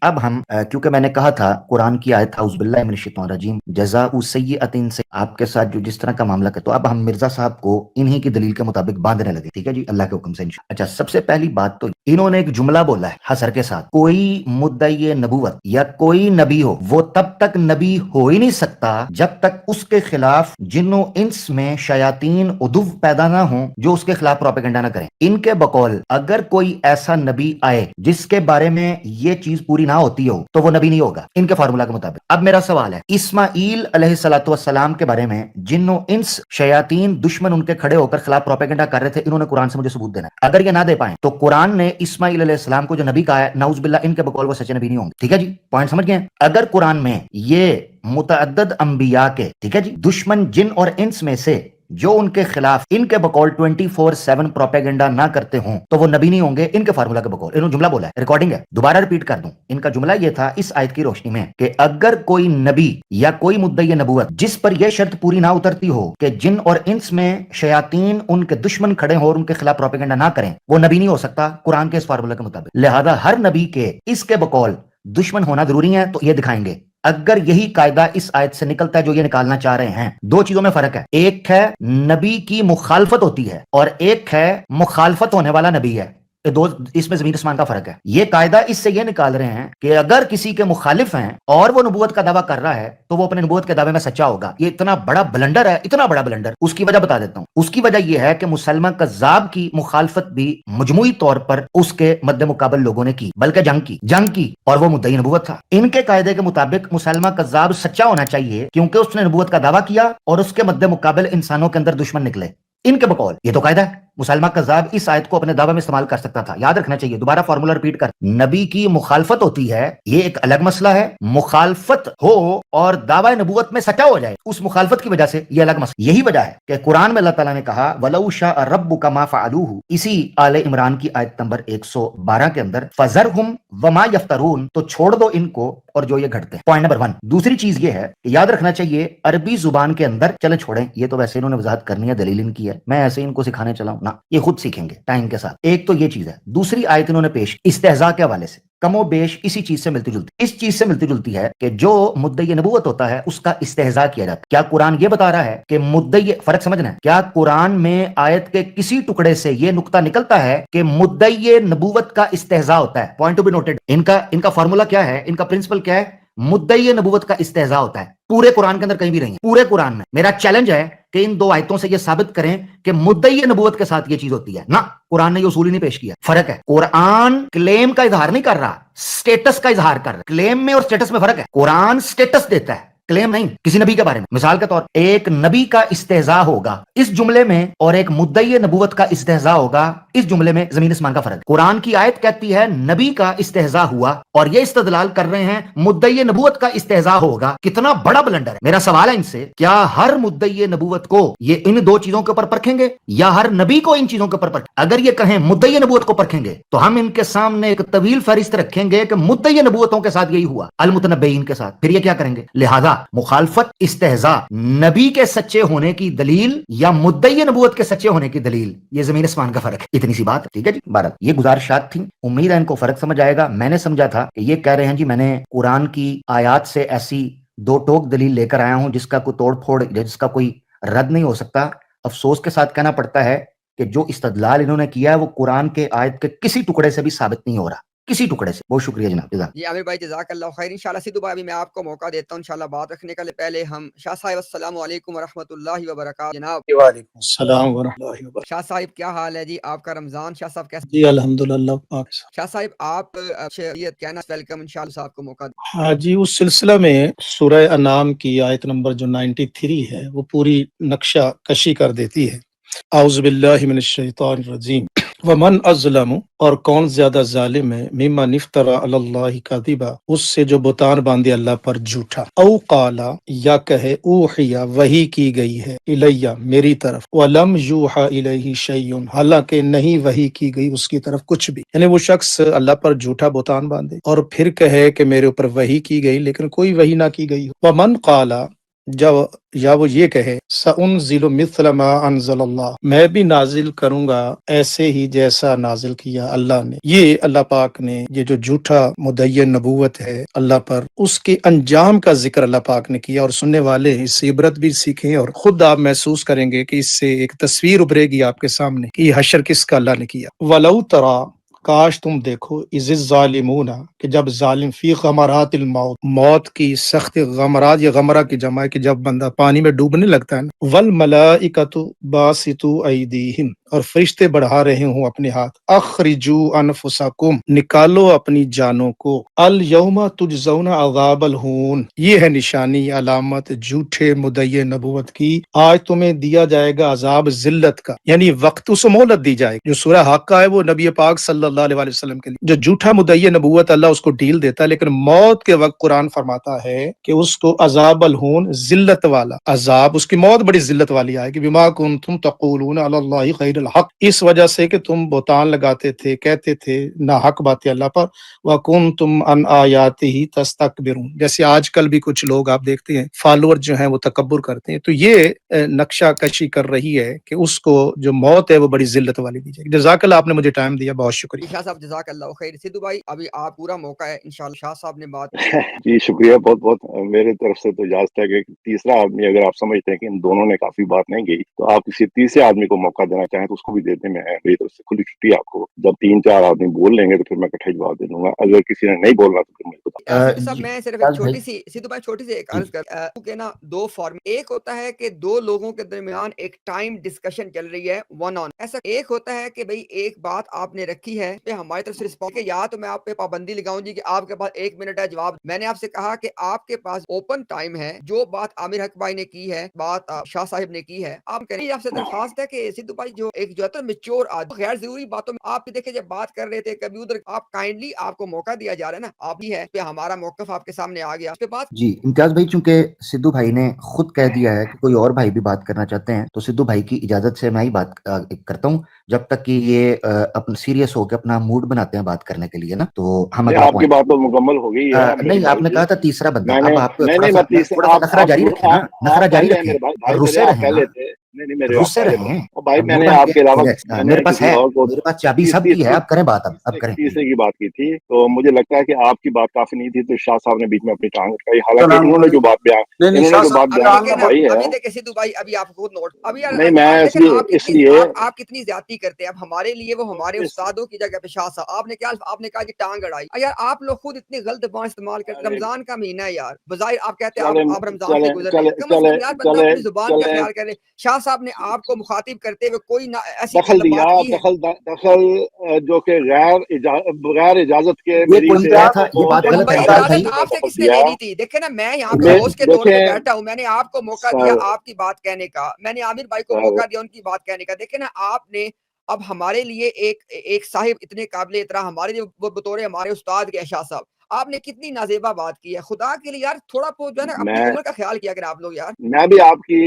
اب ہم کیونکہ میں نے کہا تھا قرآن کی آیت اعوذ باللہ من الشیطان الرجیم جزاء سیئۃ سے آپ کے ساتھ جو جس طرح کا معاملہ کرے، تو اب ہم مرزا صاحب کو انہی کی دلیل کے مطابق باندھنے لگے، ٹھیک ہے جی، اللہ کے حکم سے انشاءاللہ۔ اچھا، سب سے پہلی بات تو انہوں نے ایک جملہ بولا ہے حسر کے ساتھ، کوئی مدعی نبوت یا کوئی نبی ہو وہ تب تک نبی ہو ہی نہیں سکتا جب تک اس کے خلاف جن و انس میں شیاطین عدو پیدا نہ ہوں جو اس کے خلاف پروپیگنڈا نہ کریں۔ ان کے بقول اگر کوئی ایسا نبی آئے جس کے بارے میں یہ چیز پوری نہ ہوتی ہو تو وہ نبی نہیں ہوگا ان کے فارمولا کے مطابق۔ اب میرا سوال ہے، اسماعیل علیہ السلام کے بارے میں جن و انس شیاطین دشمن ان کے کھڑے ہو کر خلاف پروپیگنڈا کر رہے تھے، انہوں نے قرآن سے مجھے ثبوت دینا ہے۔ اگر یہ نہ دے پائیں تو قرآن نے اسماعیل علیہ السلام کو جو نبی کہا ہے، نعوذ باللہ ان کے بقول وہ سچے نبی نہیں ہوں گے، ٹھیک ہے جی، پوائنٹ سمجھ گئے؟ اگر قرآن میں یہ متعدد انبیاء کے، ٹھیک ہے جی، دشمن جن اور انس میں سے جو ان کے خلاف ان کے بقول 24/7 پروپیگنڈا نہ کرتے ہوں تو وہ نبی نہیں ہوں گے ان کے فارمولا کے بقول۔ انہوں جملہ بولا ہے، ریکارڈنگ ہے، دوبارہ ریپیٹ کر دوں۔ ان کا جملہ یہ تھا اس آیت کی روشنی میں کہ اگر کوئی نبی یا کوئی مدعی نبوت جس پر یہ شرط پوری نہ اترتی ہو کہ جن اور انس میں شیاطین ان کے دشمن کھڑے ہوں اور ان کے خلاف پروپیگنڈا نہ کریں، وہ نبی نہیں ہو سکتا قرآن کے اس فارمولا کے مطابق۔ لہذا ہر نبی کے اس کے بقول دشمن ہونا ضروری ہے، تو یہ دکھائیں گے۔ اگر یہی قاعدہ اس آیت سے نکلتا ہے جو یہ نکالنا چاہ رہے ہیں، دو چیزوں میں فرق ہے، ایک ہے نبی کی مخالفت ہوتی ہے اور ایک ہے مخالفت ہونے والا نبی ہے، دو اس میں زمین آسمان کا فرق ہے۔ یہ قاعدہ اس سے یہ نکال رہے ہیں کہ اگر کسی کے مخالف ہیں اور وہ نبوت کا دعویٰ کر رہا ہے تو وہ اپنے نبوت کے دعوے میں سچا ہوگا۔ یہ اتنا بڑا بلنڈر ہے، اتنا بڑا بلنڈر، اس کی وجہ بتا دیتا ہوں۔ اس کی وجہ یہ ہے کہ مسلمہ کذاب کی مخالفت بھی مجموعی طور پر اس کے مد مقابل لوگوں نے کی، بلکہ جنگ کی اور وہ مدعی نبوت تھا۔ ان کے قاعدے کے مطابق مسلمہ کذاب سچا ہونا چاہیے کیونکہ اس نے نبوت کا دعویٰ کیا اور اس کے مد مقابل انسانوں کے اندر دشمن نکلے، ان کے بقول یہ تو قاعدہ ہے۔ مسلمہ کذاب اس آیت کو اپنے دعوے میں استعمال کر سکتا تھا. یاد رکھنا چاہیے, دوبارہ فارمولا ریپیٹ کر, نبی کی مخالفت ہوتی ہے, یہ ایک الگ مسئلہ ہے. مخالفت ہو اور دعوی نبوت میں سچا ہو جائے, اس مخالفت کی وجہ سے یہ الگ مسئلہ. یہی وجہ ہے کہ قرآن میں اللہ تعالیٰ نے کہا وَلَوْ شَاءَ رَبُّكَ مَا فَعَلُوهُ, اسی آل عمران کی آیت نمبر 112 کے اندر فَذَرْهُمْ وَمَا يَفْتَرُونَ, تو چھوڑ دو ان کو اور جو یہ گھڑتے ہیں. Point number 1. دوسری چیز یہ ہے کہ یاد رکھنا چاہیے عربی زبان کے اندر, چلیں چھوڑیں یہ تو ویسے انہوں نے وضاحت کرنی ہے, دلیل ان کی ہے, میں ایسے ان کو سکھانے چلا ہوں نا, یہ خود سیکھیں گے ٹائم کے ساتھ. ایک تو یہ چیز ہے. دوسری آیت انہوں نے پیش استہزاء کے حوالے سے, کم و بیش اسی چیز سے ملتی جلتی, اس چیز سے ملتی جلتی ہے کہ جو مدعی نبوت ہوتا ہے اس کا استہزاء کیا جاتا ہے. کیا قرآن یہ بتا رہا ہے کہ مدعی, فرق سمجھنا ہے, کیا قرآن میں آیت کے کسی ٹکڑے سے یہ نقطہ نکلتا ہے کہ مدعی نبوت کا استہزاء ہوتا ہے؟ Point to be noted. ان کا فارمولا کیا ہے, ان کا پرنسپل کیا ہے؟ مدعی نبوت کا استہزاء ہوتا ہے. پورے قرآن کے اندر کہیں بھی نہیں ہے, پورے قرآن میں. میرا چیلنج ہے کہ ان دو آیتوں سے یہ ثابت کریں کہ مدعی نبوت کے ساتھ یہ چیز ہوتی ہے. نہ, قرآن نے یہ اصول ہی نہیں پیش کیا. فرق ہے, قرآن کلیم کا اظہار نہیں کر رہا, سٹیٹس کا اظہار کر رہا ہے. کلیم میں اور سٹیٹس میں فرق ہے. قرآن سٹیٹس دیتا ہے, کلیم نہیں کسی نبی کے بارے میں. مثال کے طور ایک نبی کا استہزاء ہوگا اس جملے میں, اور ایک مدعی نبوت کا استہزاء ہوگا اس جملے میں, زمین اسمان کا فرق. قرآن کی آیت کہتی ہے نبی کا استہزاء ہوا, اور یہ استدلال کر رہے ہیں مدعی نبوت کا استہزاء ہوگا. کتنا بڑا بلنڈر ہے. میرا سوال ہے ان سے, کیا ہر مدعی نبوت کو یہ ان دو چیزوں کے اوپر پرکھیں گے, یا ہر نبی کو ان چیزوں کے اوپر پرکھیں؟ اگر یہ کہیں مدعی نبوت کو پرکھیں گے تو ہم ان کے سامنے ایک طویل فہرست رکھیں گے کہ مدعی نبوتوں کے ساتھ یہی ہوا, المتنبئین کے ساتھ. پھر یہ کیا کریں گے؟ لہذا مخالفت, استہزاء نبی کے سچے ہونے کی دلیل یا مدعی نبوت کے سچے ہونے کی دلیل, یہ زمین اسمان کا فرق ہے. اتنی سی بات, ٹھیک ہے جی. بارہ یہ گزارشات تھیں, امید ہے ان کو فرق سمجھ آئے گا. میں نے سمجھا تھا کہ یہ کہہ رہے ہیں جی میں نے قرآن کی آیات سے ایسی دو ٹوک دلیل لے کر آیا ہوں جس کا کوئی توڑ پھوڑ, جس کا کوئی رد نہیں ہو سکتا. افسوس کے ساتھ کہنا پڑتا ہے کہ جو استدلال انہوں نے کیا ہے وہ قرآن کے آیت کے کسی ٹکڑے سے بھی ثابت نہیں ہو رہا, کسی ٹکڑے سے. بہت شکریہ جناب. جی عامر بھائی جزاک اللہ خیر. انشاءاللہ سدھو بھائی میں آپ کو موقع دیتا ہوں انشاءاللہ بات رکھنے کا. پہلے ہم شاہ صاحب السلام علیکم ورحمۃ اللہ وبرکاتہ. جناب وعلیکم السلام ورحمۃ اللہ وبرکاتہ. شاہ صاحب کیا حال ہے جی آپ کا؟ رمضان شاہ صاحب کیسے؟ جی الحمدللہ پاک. شاہ صاحب آپ شریعت کہنا ویلکم انشاءاللہ صاحب کو موقع. ہاں جی, اس سلسلہ میں سورہ انعام کی آیت نمبر جو 93 ہے وہ پوری نقشہ کشی کر دیتی ہے. اعوذ باللہ من الشیطان الرجیم. ومن ازلم, اور کون زیادہ ظالم ہے, ممن افترى علی اللہ کذبا, اس سے جو بہتان باندھے اللہ پر جھوٹا. او قالا, یا کہے اوحیا, وحی کی گئی ہے, الیہ, میری طرف, ولم یوحى الیہ شیء, حالانکہ نہیں وحی کی گئی اس کی طرف کچھ بھی. یعنی وہ شخص اللہ پر جھوٹا بہتان باندھے اور پھر کہے کہ میرے اوپر وحی کی گئی لیکن کوئی وحی نہ کی گئی. ومن قالا, یا وہ یہ کہے سأنزل مثل ما انزل اللہ, میں بھی نازل کروں گا ایسے ہی جیسا نازل کیا اللہ نے. یہ اللہ پاک نے, یہ جو جھوٹا مدعی نبوت ہے اللہ پر, اس کے انجام کا ذکر اللہ پاک نے کیا, اور سننے والے اس سے عبرت بھی سیکھیں اور خود آپ محسوس کریں گے کہ اس سے ایک تصویر ابھرے گی آپ کے سامنے کہ یہ حشر کس کا اللہ نے کیا. وَلَوْ تَرَى, کاش تم دیکھو, اذ الظالمون, کہ جب ظالم, فی غمرات الموت, موت کی سخت غمرات, یا غمرہ کی جمع ہے کہ جب بندہ پانی میں ڈوبنے لگتا ہے نا. والملائکۃ باسطوا ایدیہم, اور فرشتے بڑھا رہے ہوں اپنے ہاتھ. اخرجوا انفسکم, نکالو اپنی جانوں کو. الیوم تجزون عذاب الہون, یہ ہے نشانی, علامت جھوٹے مدعی نبوت کی, آج تمہیں دیا جائے گا عذاب ذلت کا, یعنی وقت اس مہلت دی جائے گی. جو سورہ حق ہے وہ نبی پاک صلی اللہ علیہ وسلم کے لیے, جو جھوٹا مدعی نبوت اللہ اس کو ڈیل دیتا ہے, لیکن موت کے وقت قرآن فرماتا ہے کہ اس کو عذاب الہون, ذلت والا عذاب, اس کی موت بڑی ذلت والی آئے گی. بما کنتم تقولون علی اللہ غیر الحق, اس وجہ سے کہ تم بہتان لگاتے تھے, کہتے تھے ناحق باتیں اللہ پر. وکنتم عن آیاتہ تستکبرون, جیسے آج کل بھی کچھ لوگ آپ دیکھتے ہیں فالوور جو ہیں وہ تکبر کرتے ہیں. تو یہ نقشہ کشی کر رہی ہے کہ اس کو جو موت ہے وہ بڑی ذلت والی دی جائے گی. جزاک اللہ, آپ نے مجھے ٹائم دیا, بہت شکریہ. شاہ صاحب جزاک اللہ خیر. سدھو بھائی ابھی آپ پورا موقع ہے انشاءاللہ, شاہ صاحب نے بات. جی شکریہ بہت بہت. میرے طرف سے تو اجازت ہے کہ تیسرا آدمی, اگر آپ سمجھتے ہیں کہ ان دونوں نے کافی بات نہیں گئی, تو آپ کسی تیسرے آدمی کو موقع دینا چاہیں تو اس کو بھی دیتے. میں میری طرف سے کھلی چھٹی آپ کو. جب 3-4 آدمی بول لیں گے تو پھر میں اکٹھے جواب دے دوں گا. اگر کسی نے نہیں بولنا تو پھر مجھے بتا. صاحب میں صرف ایک چھوٹی سی, سدھو بھائی چھوٹی سی ایک عرض کر کہ نا, دو فارم, ایک ہوتا ہے کہ دو لوگوں کے درمیان ایک ٹائم ڈسکشن چل رہی ہے ون آن, ایسا ایک ہوتا ہے کہ بھئی ایک بات آپ نے رکھی ہے پہ ہماری طرف سے رسپانس, کہ یا تو میں آپ پہ پابندی لگاؤں جی کہ آپ کے پاس 1 منٹ ہے جواب. میں نے آپ سے کہا کہ آپ کے پاس اوپن ٹائم ہے, جو بات عامر حق بھائی نے کی ہے, بات شاہ صاحب نے کی ہے, آپ کریں. آپ سے درخواست ہے کہ سدھو بھائی جو ایک جو ہے میچور آدمی غیر ضروری باتوں میں آپ دیکھیں جب بات کر رہے تھے کبھی ادھر آپ کائنڈلی آپ کو موقع دیا جا رہا ہے نا آپ ہی ہے پہ ہمارا موقف آپ کے سامنے آ گیا اس پہ بات جی امتیاز بھائی، چونکہ سدھو بھائی نے خود کہہ دیا ہے کہ کوئی اور بھائی بھی بات کرنا چاہتے ہیں، تو سدھو بھائی کی اجازت سے میں ہی بات کرتا ہوں، جب تک کہ یہ اپنا سیریس ہو کے اپنا موڈ بناتے ہیں بات کرنے کے لیے نا، تو ہم اگلا آپ کی پوائنٹ بات تو مکمل ہو گئی ہے میرے نہیں، آپ بھائی نے جی. کہا تھا تیسرا بندہ، میں نے اب آپ نہیں تھوڑا نہیں سا میں تھوڑا سا نخرہ جاری رکھیں نا، نخرہ آپ جاری پہلے ہیں رکھیں، میرے بھائی میرے رسے آپ رہیں نا، پہلے تھے. نہیں نہیں میرے آپ رسے پہلے تھے رہیں، اور بھائی میں موڈ نے بن آپ کے کے علاوہ میں نے میرے پاس کسی ہے، اور کو میرے پاس چابی سب کی ہے، آپ کریں بات، اب کریں. تیسرے کی بات کی تھی تو مجھے لگتا ہے کہ آپ کی بات کافی نہیں تھی تو شاہ صاحب نے بیچ میں اپنی ٹانگ اٹھائی. حالانکہ السلام انہوں نے جو علیکم. بات بیان نہیں نہیں انہوں نے شاہ جو صاحب بات ابھی بیان دیکھیں نا فرمائی ہے. ابھی دیکھیں سدھو بھائی ابھی آپ خود نوٹ ابھی نہیں میں آپ اس دیکھیں لیے آپ کتنی زیادتی کرتے ہیں اب ہمارے لیے وہ ہمارے استادوں کی جگہ پہ شاہ صاحب آپ نے کیا آپ نے کہا کہ ٹانگ اڑائی یار آپ لوگ خود اتنی غلط زبان استعمال کرتے رمضان کا مہینہ ہے یار بظاہر آپ کہتے ہیں آپ رمضان سے گزر رہے ہیں کم از کم یار بندہ اپنی زبان کا خیال کرے. شاہ صاحب نے آپ کو مخاطب کرتے ہوئے کوئی ایسی دخل مطلب دیا بات کی ہے دخل جو کہ غیر اجازت کے یہ میری کوئی سے امتیاز ہے، یہ بات غلط ہے بھائی امتیاز بھائی. اجازت آپ سے دخل کس نے دیا. لینی تھی دیکھیں نا میں یہاں پہ ہوسٹ کے طور پہ دیکھیں بیٹھا ہوں میں نے آپ کو موقع دیا سر آپ کی بات کہنے کا میں نے عامر بھائی کو سر موقع دیا ان کی بات کہنے کا دیکھیں نا آپ نے اب ہمارے لیے ایک صاحب اتنے قابل احترام ہمارے جو بطور ہمارے استاد کے شاہ صاحب آپ نے کتنی نازیبا بات کی ہے خدا کے لیے یار تھوڑا جو ہے نا اپنی میں عمر کا خیال کیا کریں آپ لوگ یار. میں بھی آپ کی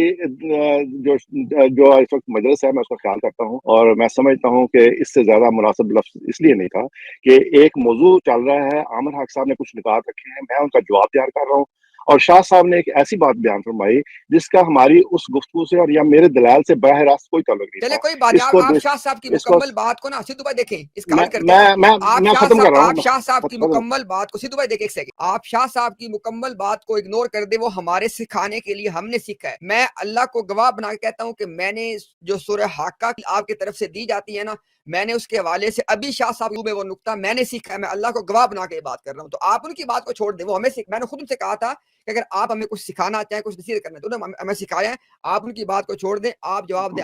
جو اس وقت مجلس ہے میں اس کا خیال کرتا ہوں اور میں سمجھتا ہوں کہ اس سے زیادہ مناسب لفظ اس لیے نہیں تھا کہ ایک موضوع چل رہا ہے. عامر حق صاحب نے کچھ نکات رکھے ہیں میں ان کا جواب تیار کر رہا ہوں اور شاہ صاحب نے ایک ایسی بات بیان فرمائی جس کا ہماری اس گفتگو سے اور یا میرے دلائل سے براہ راست کوئی تعلق نہیں چلے تھا. کوئی بات اس نہیں کو آپ شاہ صاحب کی اس کو مکمل بات کو نا سدھو بھائی دیکھیں اس کا میں حل کرتے ہیں نا میں آپ میں ختم کر رہا ہوں شاہ صاحب کی ختم. مکمل بات کو سدھو بھائی دیکھیں ایک سیکنڈ آپ شاہ صاحب کی مکمل بات کو اگنور کر دے وہ ہمارے سکھانے کے لیے ہم نے سیکھا ہے. میں اللہ کو گواہ بنا کے کہتا ہوں کہ میں نے جو سورہ حاقہ آپ کی طرف سے دی جاتی ہے نا میں نے اس کے حوالے سے ابھی شاہ صاحب میں وہ نقطہ میں نے سیکھا ہے میں اللہ کو گواہ بنا کے بات کر رہا ہوں تو آپ ان کی بات کو چھوڑ دیں وہ ہمیں میں نے خود ان سے کہا تھا کہ اگر آپ ہمیں کچھ سکھانا چاہیں کچھ نصیحت کرنا تو ہمیں سکھایا ہے آپ ان کی بات کو چھوڑ دیں آپ جواب دیں.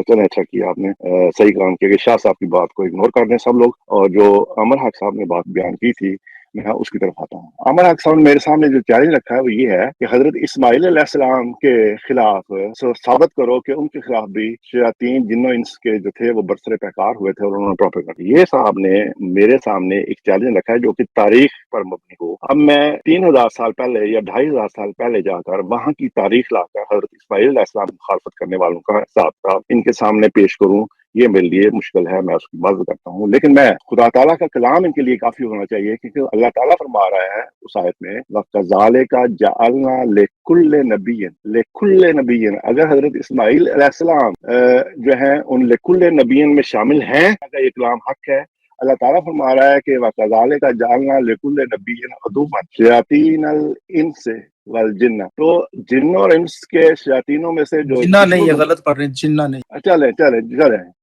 چلے اچھا کیا آپ نے صحیح کام کیا کہ شاہ صاحب کی بات کو اگنور کر دیں سب لوگ اور جو عامر حق صاحب نے بات بیان کی تھی میں اس کی طرف آتا ہوں. عامر حق صاحب نے میرے سامنے جو چیلنج رکھا ہے وہ یہ ہے کہ حضرت اسماعیل علیہ السلام کے خلاف ثابت کرو کہ ان کے خلاف بھی شیاطین جن و انس کے جو تھے وہ برسر پیکار ہوئے تھے اور انہوں نے پروپیگنڈا یہ صاحب نے میرے سامنے ایک چیلنج رکھا ہے جو کہ تاریخ پر مبنی ہو. اب میں 3000 سال پہلے یا 2500 سال پہلے جا کر وہاں کی تاریخ لا کر حضرت اسماعیل علیہ السلام مخالفت کرنے والوں کا حساب کتاب ان کے سامنے پیش کروں یہ میرے لیے مشکل ہے. میں اس کی مدد کرتا ہوں لیکن میں خدا تعالیٰ کا کلام ان کے لیے کافی ہونا چاہیے کیونکہ اللہ تعالیٰ فرما رہا ہے اس آیت میں وَكَذَلِكَ جَعَلْنَا لِكُلِّ نَبِيٍّ اگر حضرت اسماعیل علیہ السلام جو ہیں ان لِكُلِّ نَبِيٍّ میں شامل ہیں یہ کلام حق ہے. اللہ تعالیٰ فرما رہا ہے کہ وَكَذَلِكَ جَعَلْنَا لِكُلِّ نَبِيٍّ عَدُوًّا شَيَاطِينَ الْإِنسِ والجن تو جنوں اور انس کے شیاطینوں میں سے جو جنہ نہیں، یہ دشمن غلط پڑھ رہے ہیں، جنہ نہیں.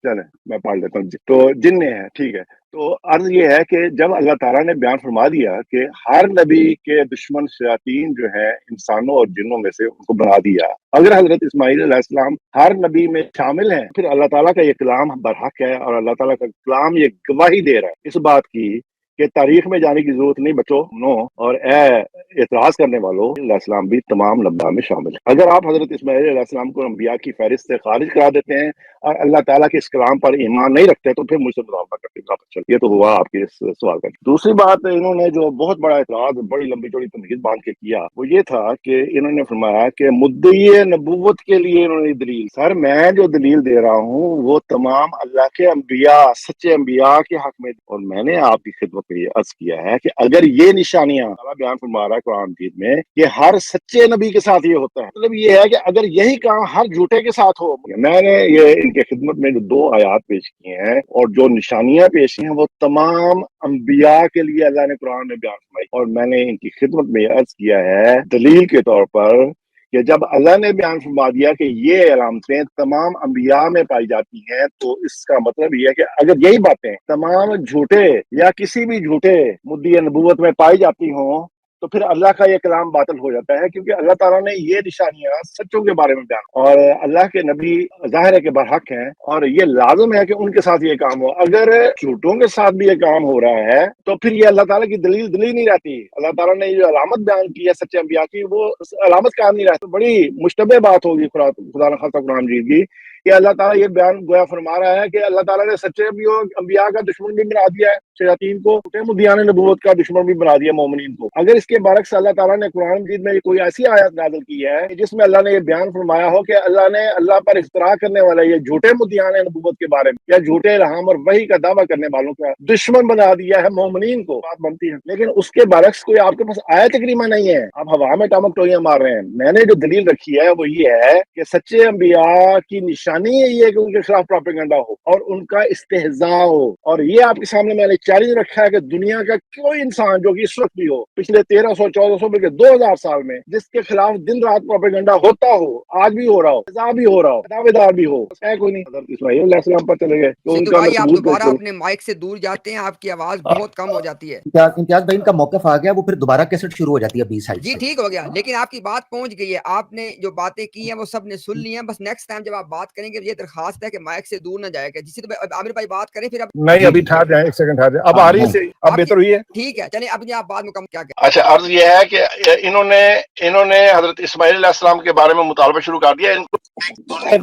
چلیں میں پڑھ لیتا ہوں تو جن ہے ٹھیک ہے. تو عرض یہ ہے کہ جب اللہ تعالیٰ نے بیان فرما دیا کہ ہر نبی کے دشمن شیاطین جو ہے انسانوں اور جنوں میں سے ان کو بنا دیا اگر حضرت اسماعیل علیہ السلام ہر نبی میں شامل ہیں پھر اللہ تعالیٰ کا یہ کلام برحق ہے اور اللہ تعالیٰ کا کلام یہ گواہی دے رہا ہے اس بات کی کہ تاریخ میں جانے کی ضرورت نہیں بچو نو اور اعتراض کرنے والوں علیہ السلام بھی تمام انبیاء میں شامل ہے. اگر آپ حضرت اسماعیل علیہ السلام کو انبیاء کی فہرست سے خارج کرا دیتے ہیں اور اللہ تعالیٰ کے اس کلام پر ایمان نہیں رکھتے تو پھر مجھ سے مطالبہ کرتے ہیں. یہ تو ہوا آپ کے اس سوال کا. دوسری بات انہوں نے جو بہت بڑا اعتراض بڑی لمبی چوڑی تمہید باندھ کے کیا وہ یہ تھا کہ انہوں نے فرمایا کہ مدعی نبوت کے لیے انہوں نے دلیل سر میں جو دلیل دے رہا ہوں وہ تمام اللہ کے انبیاء سچے انبیاء کے حق میں اور میں نے آپ کی خدمت میں یہ عرض کیا ہے کہ اگر یہ نشانیاں اللہ بیان فرما رہا ہے قرآن مجید میں کہ ہر سچے نبی کے ساتھ یہ ہوتا ہے مطلب یہ ہے کہ اگر یہی کام ہر جھوٹے کے ساتھ ہو میں نے یہ ان کے خدمت میں جو 2 آیات پیش کی ہیں اور جو نشانیاں پیش کی ہیں وہ تمام انبیاء کے لیے اللہ نے قرآن میں بیان فرمائی اور میں نے ان کی خدمت میں یہ عرض کیا ہے دلیل کے طور پر کہ جب اللہ نے بیان فرما دیا کہ یہ علامتیں تمام انبیاء میں پائی جاتی ہیں تو اس کا مطلب یہ ہے کہ اگر یہی باتیں تمام جھوٹے یا کسی بھی جھوٹے مدعی نبوت میں پائی جاتی ہوں تو پھر اللہ کا یہ کلام باطل ہو جاتا ہے کیونکہ اللہ تعالیٰ نے یہ نشانیاں سچوں کے بارے میں بیان اور اللہ کے نبی ظاہر ہے کہ برحق ہیں اور یہ لازم ہے کہ ان کے ساتھ یہ کام ہو. اگر جھوٹوں کے ساتھ بھی یہ کام ہو رہا ہے تو پھر یہ اللہ تعالیٰ کی دلیل نہیں رہتی. اللہ تعالیٰ نے جو علامت بیان کی ہے سچے انبیاء کی وہ علامت کام نہیں رہتی. بڑی مشتبہ بات ہوگی خدا نخواستہ قرآن مجید کی کہ اللہ تعالیٰ یہ بیان گویا فرما رہا ہے کہ اللہ تعالیٰ نے سچے انبیاء کا دشمن بھی بنا دیا ہے شیاطین کو، مدعیان نبوت کا دشمن بھی بنا دیا مومنین کو۔ اگر اس کے برعکس اللہ تعالیٰ نے قرآن مجید میں کوئی ایسی آیت نازل کی ہے جس میں اللہ نے یہ بیان فرمایا ہو کہ اللہ نے اللہ پر افتراء کرنے والے یہ جھوٹے مدعیان نبوت کے بارے میں یا جھوٹے الہام اور وحی کا دعویٰ کرنے والوں کا دشمن بنا دیا ہے مومنین کو، بات بنتی ہے۔ لیکن اس کے برعکس کوئی آپ کے پاس آیت کریمہ نہیں ہے، آپ ہوا میں ٹامک ٹوئیاں مار رہے ہیں۔ میں نے جو دلیل رکھی ہے وہ یہ ہے کہ سچے انبیاء کی نشانی یہ ہے کہ ان کے خلاف پروپیگنڈا ہو اور ان کا استہزاء ہو، اور یہ آپ کے سامنے میں نے چیلنج رکھا ہے کہ دنیا کا کوئی انسان جو کہ اس وقت بھی ہو، پچھلے 1300 1400 بلکہ 2000 سال میں، جس کے خلاف دن رات پروپیگنڈا ہوتا ہو، آج بھی ہو رہا ہو، استہزاء بھی ہو رہا ہو، دعوے دار بھی ہو، ہے کوئی نہیں۔ حضرت اسماعیل علیہ السلام پر چلے گئے تو ان سدھو کا بھائی آپ ثبوت دوبارہ پیش اپنے مائک سے دور جاتے ہیں، آپ کی آواز بہت کم ہو جاتی ہے۔ امتیاز بھائی ان کا موقف آ گیا، وہ پھر دوبارہ کیسٹ شروع ہو جاتی ہے 20 سائڈ جی سے۔ ٹھیک ہو گیا، لیکن آپ کی بات پہنچ گئی ہے، آپ نے جو باتیں کی ہیں وہ سب نے سن لی ہیں۔ بس نیکسٹ ٹائم جب آپ بات کریں گے یہ درخواست ہے کہ مائک سے دور نہ جائے گا۔ جسی تو عامر بھائی بات کریں، پھر اب نہیں ابھی ٹھہر جائیں، ایک سیکنڈ ٹھہر جائیں۔ اب آ رہی ہے، اب بہتر ہوئی ہے؟ ٹھیک ہے چلیں، اب آپ بات مکمل کیا کہیں۔ اچھا، عرض یہ ہے کہ انہوں نے حضرت اسماعیل علیہ السلام کے بارے میں مطالبہ شروع کر دیا۔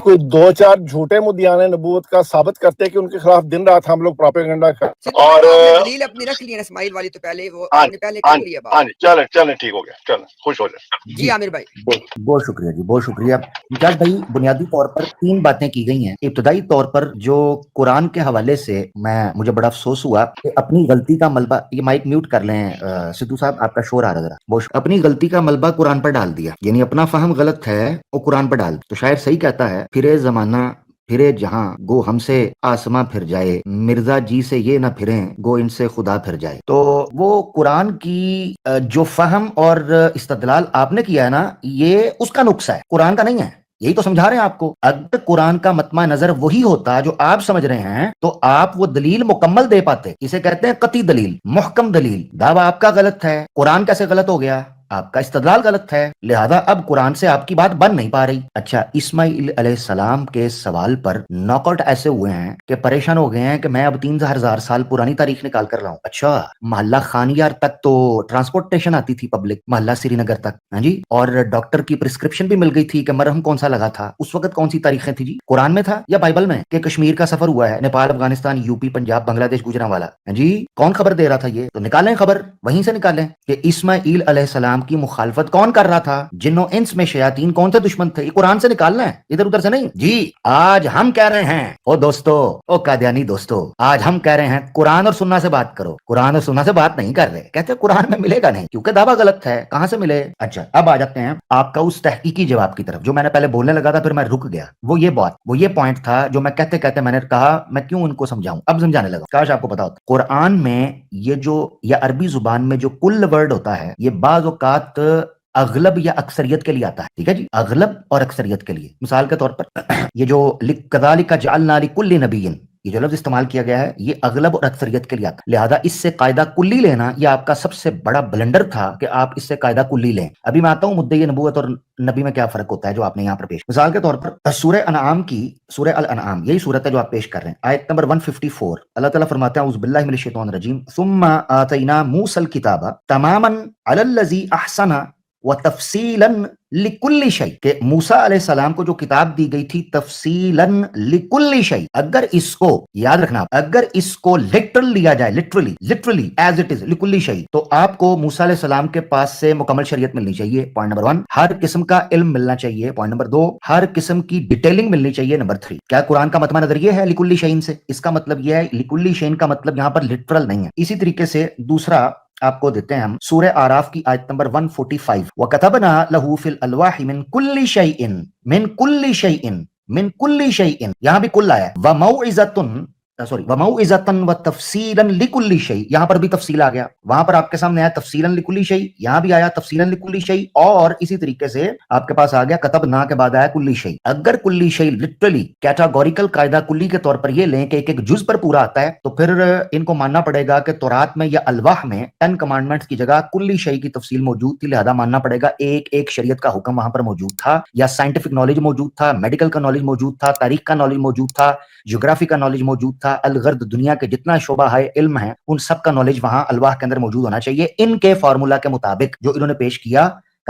کوئی دو چار جھوٹے مدعیان نبوت کا ثابت کرتے کہ ان کے خلاف دن رات ہم لوگ پروپیگنڈا کرتے، اور دلیل اپنی رکھ لی ہے اسماعیل والی، تو پہلے وہ آپ نے پہلے کر لیا بات۔ ہاں جی چلیں ٹھیک ہو گیا، چلیں خوش ہو جائیں۔ جی عامر بھائی بہت شکریہ جی، بہت شکریہ امتیاز بھائی۔ بنیادی طور پر 3 باتیں کی گئی ہیں۔ ابتدائی طور پر جو قرآن کے حوالے سے مجھے بڑا افسوس ہوا کہ اپنی غلطی کا ملبہ، یہ مائک میوٹ کر لیں سدھو صاحب، آپ کا شور آ رہا ذرا، اپنی غلطی کا ملبہ قرآن پر ڈال دیا، یعنی اپنا فہم غلط ہے وہ قرآن پر ڈال۔ تو شاعر صحیح کہتا ہے، پھرے زمانہ پھرے جہاں گو ہم سے آسماں پھر جائے، مرزا جی سے یہ نہ پھریں گو ان سے خدا پھر جائے۔ تو وہ قرآن کی جو فہم اور استدلال آپ نے کیا ہے نا، یہ اس کا نقص ہے، قرآن کا نہیں ہے۔ یہی تو سمجھا رہے ہیں آپ کو۔ اگر قرآن کا مطمع نظر وہی ہوتا جو آپ سمجھ رہے ہیں تو آپ وہ دلیل مکمل دے پاتے۔ اسے کہتے ہیں قطعی دلیل، محکم دلیل۔ دعویٰ آپ کا غلط ہے، قرآن کیسے غلط ہو گیا؟ آپ کا استدلال غلط ہے، لہذا اب قرآن سے آپ کی بات بن نہیں پا رہی۔ اچھا، اسماعیل علیہ السلام کے سوال پر ناک آؤٹ ایسے ہوئے ہیں کہ پریشان ہو گئے ہیں کہ میں اب 3000 سال پرانی تاریخ نکال کر رہا ہوں۔ اچھا، محلہ خانیار تک تو ٹرانسپورٹیشن آتی تھی پبلک، محلہ سری نگر تک، ہاں جی، اور ڈاکٹر کی پرسکرپشن بھی مل گئی تھی کہ مرہم کون سا لگا تھا۔ اس وقت کون سی تاریخیں تھی جی؟ قرآن میں تھا یا بائبل میں کہ کشمیر کا سفر ہوا ہے، نیپال، افغانستان، یو پی، پنجاب، بنگلہ دیش، گجرانوالا، ہاں جی، کون خبر دے رہا تھا؟ یہ تو نکالیں خبر، وہیں سے نکالیں کہ اسماعیل علیہ السلام کی مخالفت کون کر رہا تھا، جنوں انس میں شیاطین کون سے دشمن تھے، یہ قرآن سے نکالنا ہے، ادھر ادھر سے نہیں جی۔ آج ہم کہہ رہے ہیں او دوستو، او قادیانی دوستو، آج ہم کہہ رہے ہیں قرآن اور سنہ سے بات کرو۔ قرآن اور سنہ سے بات نہیں کر رہے، کہتے ہیں قرآن میں ملے گا نہیں کیونکہ دعویٰ غلط ہے، کہاں سے ملے؟ اچھا، اب آ جاتے ہیں آپ کا اس تحقیقی جواب کی طرف جو میں نے پہلے بولنے لگا تھا، پھر میں رک گیا۔ وہ یہ پوائنٹ تھا جو میں کہتے کہتے میں نے کہا میں کیوں ان کو سمجھاؤں، اب سمجھانے لگا۔ کاش آپ کو پتا ہوتا، قرآن میں یہ جو یا عربی زبان میں جو کل ورڈ ہوتا ہے، یہ بعض اوقات اغلب یا اکثریت کے لیے آتا ہے، ٹھیک ہے جی، اغلب اور اکثریت کے لیے۔ مثال کے طور پر یہ جو کذالک جعلنا لکل نبی، یہ جو لفظ استعمال کیا گیا ہے یہ اغلب اور اکثریت کے لیے آتا ہے، لہذا اس سے قاعدہ کلی لینا یہ آپ کا سب سے بڑا بلنڈر تھا کہ آپ اس سے قاعدہ کلی لیں۔ ابھی میں آتا ہوں مدعی نبوت اور نبی میں کیا فرق ہوتا ہے جو آپ نے یہاں پر پیش۔ مثال کے طور پر سورہ انعام کی، سورہ الانعام یہی سورت ہے جو آپ پیش کر رہے ہیں، آیت نمبر 154، اللہ تعالیٰ فرماتے ہیں اعوذ باللہ من الشیطان الرجیم ثم آتینا موسیٰ الکتاب تماما علی الذی احسن وتفصیلا لکل شیء، کہ موسیٰ علیہ السلام کو جو کتاب دی گئی تھی تفصیلا لکل شیء، اگر اس کو یاد رکھنا، اگر اس کو لٹرل لیا جائے، لٹرلی ایز اٹ از لکل شیء، تو آپ کو موسیٰ علیہ السلام کے پاس سے مکمل شریعت ملنی چاہیے، پوائنٹ نمبر 1، ہر قسم کا علم ملنا چاہیے، پوائنٹ نمبر 2، ہر قسم کی ڈیٹیلنگ ملنی چاہیے، نمبر 3۔ کیا قرآن کا مطمع نظر یہ ہے لکل شیء سے؟ اس کا مطلب یہ ہے لکل شیء کا مطلب یہاں پر لٹرل نہیں ہے۔ اسی طریقے سے دوسرا آپ کو دیتے ہیں ہم سورہ اعراف کی آیت نمبر 145، وَكَتَبْنَا لَهُ فِي الْأَلْوَاحِ مِنْ كُلِّ شَيْءٍ، یہاں بھی کل آیا ہے، وَمَوْعِظَةً وَتَفْصِيلًا لِكُلِّ شَيْءٍ، یہاں پر بھی تفصیل آ گیا، وہاں پر آپ کے سامنے آیا تفصیلاً لِكُلِّ شَيْءٍ، یہاں بھی آیا تفصیلاً لِكُلِّ شَيْءٍ، اور اسی طریقے سے آپ کے پاس آ گیا کتبنا کے بعد آیا کلی شیء۔ اگر کلی شیء لٹرلی کیٹاگوریکل قاعدہ کلی کے طور پر یہ لیں کہ ایک ایک جز پر پورا آتا ہے، تو پھر ان کو ماننا پڑے گا کہ تورات میں یا الواح میں 10 کمانڈمنٹس کی جگہ کلی شیء کی تفصیل موجود تھی، لہذا ماننا پڑے گا ایک ایک شریعت کا حکم وہاں پر موجود تھا، یا سائنٹیفک نالج موجود تھا، میڈیکل کا نالج موجود تھا، تاریخ کا نالج موجود تھا، جغرافی کا نالج موجود تھا، الغرد دنیا کے جتنا شعبہ ہے علم ہے ان سب کا نالج وہاں الواح کے اندر موجود ہونا چاہیے، ان کے فارمولا کے مطابق جو انہوں نے پیش کیا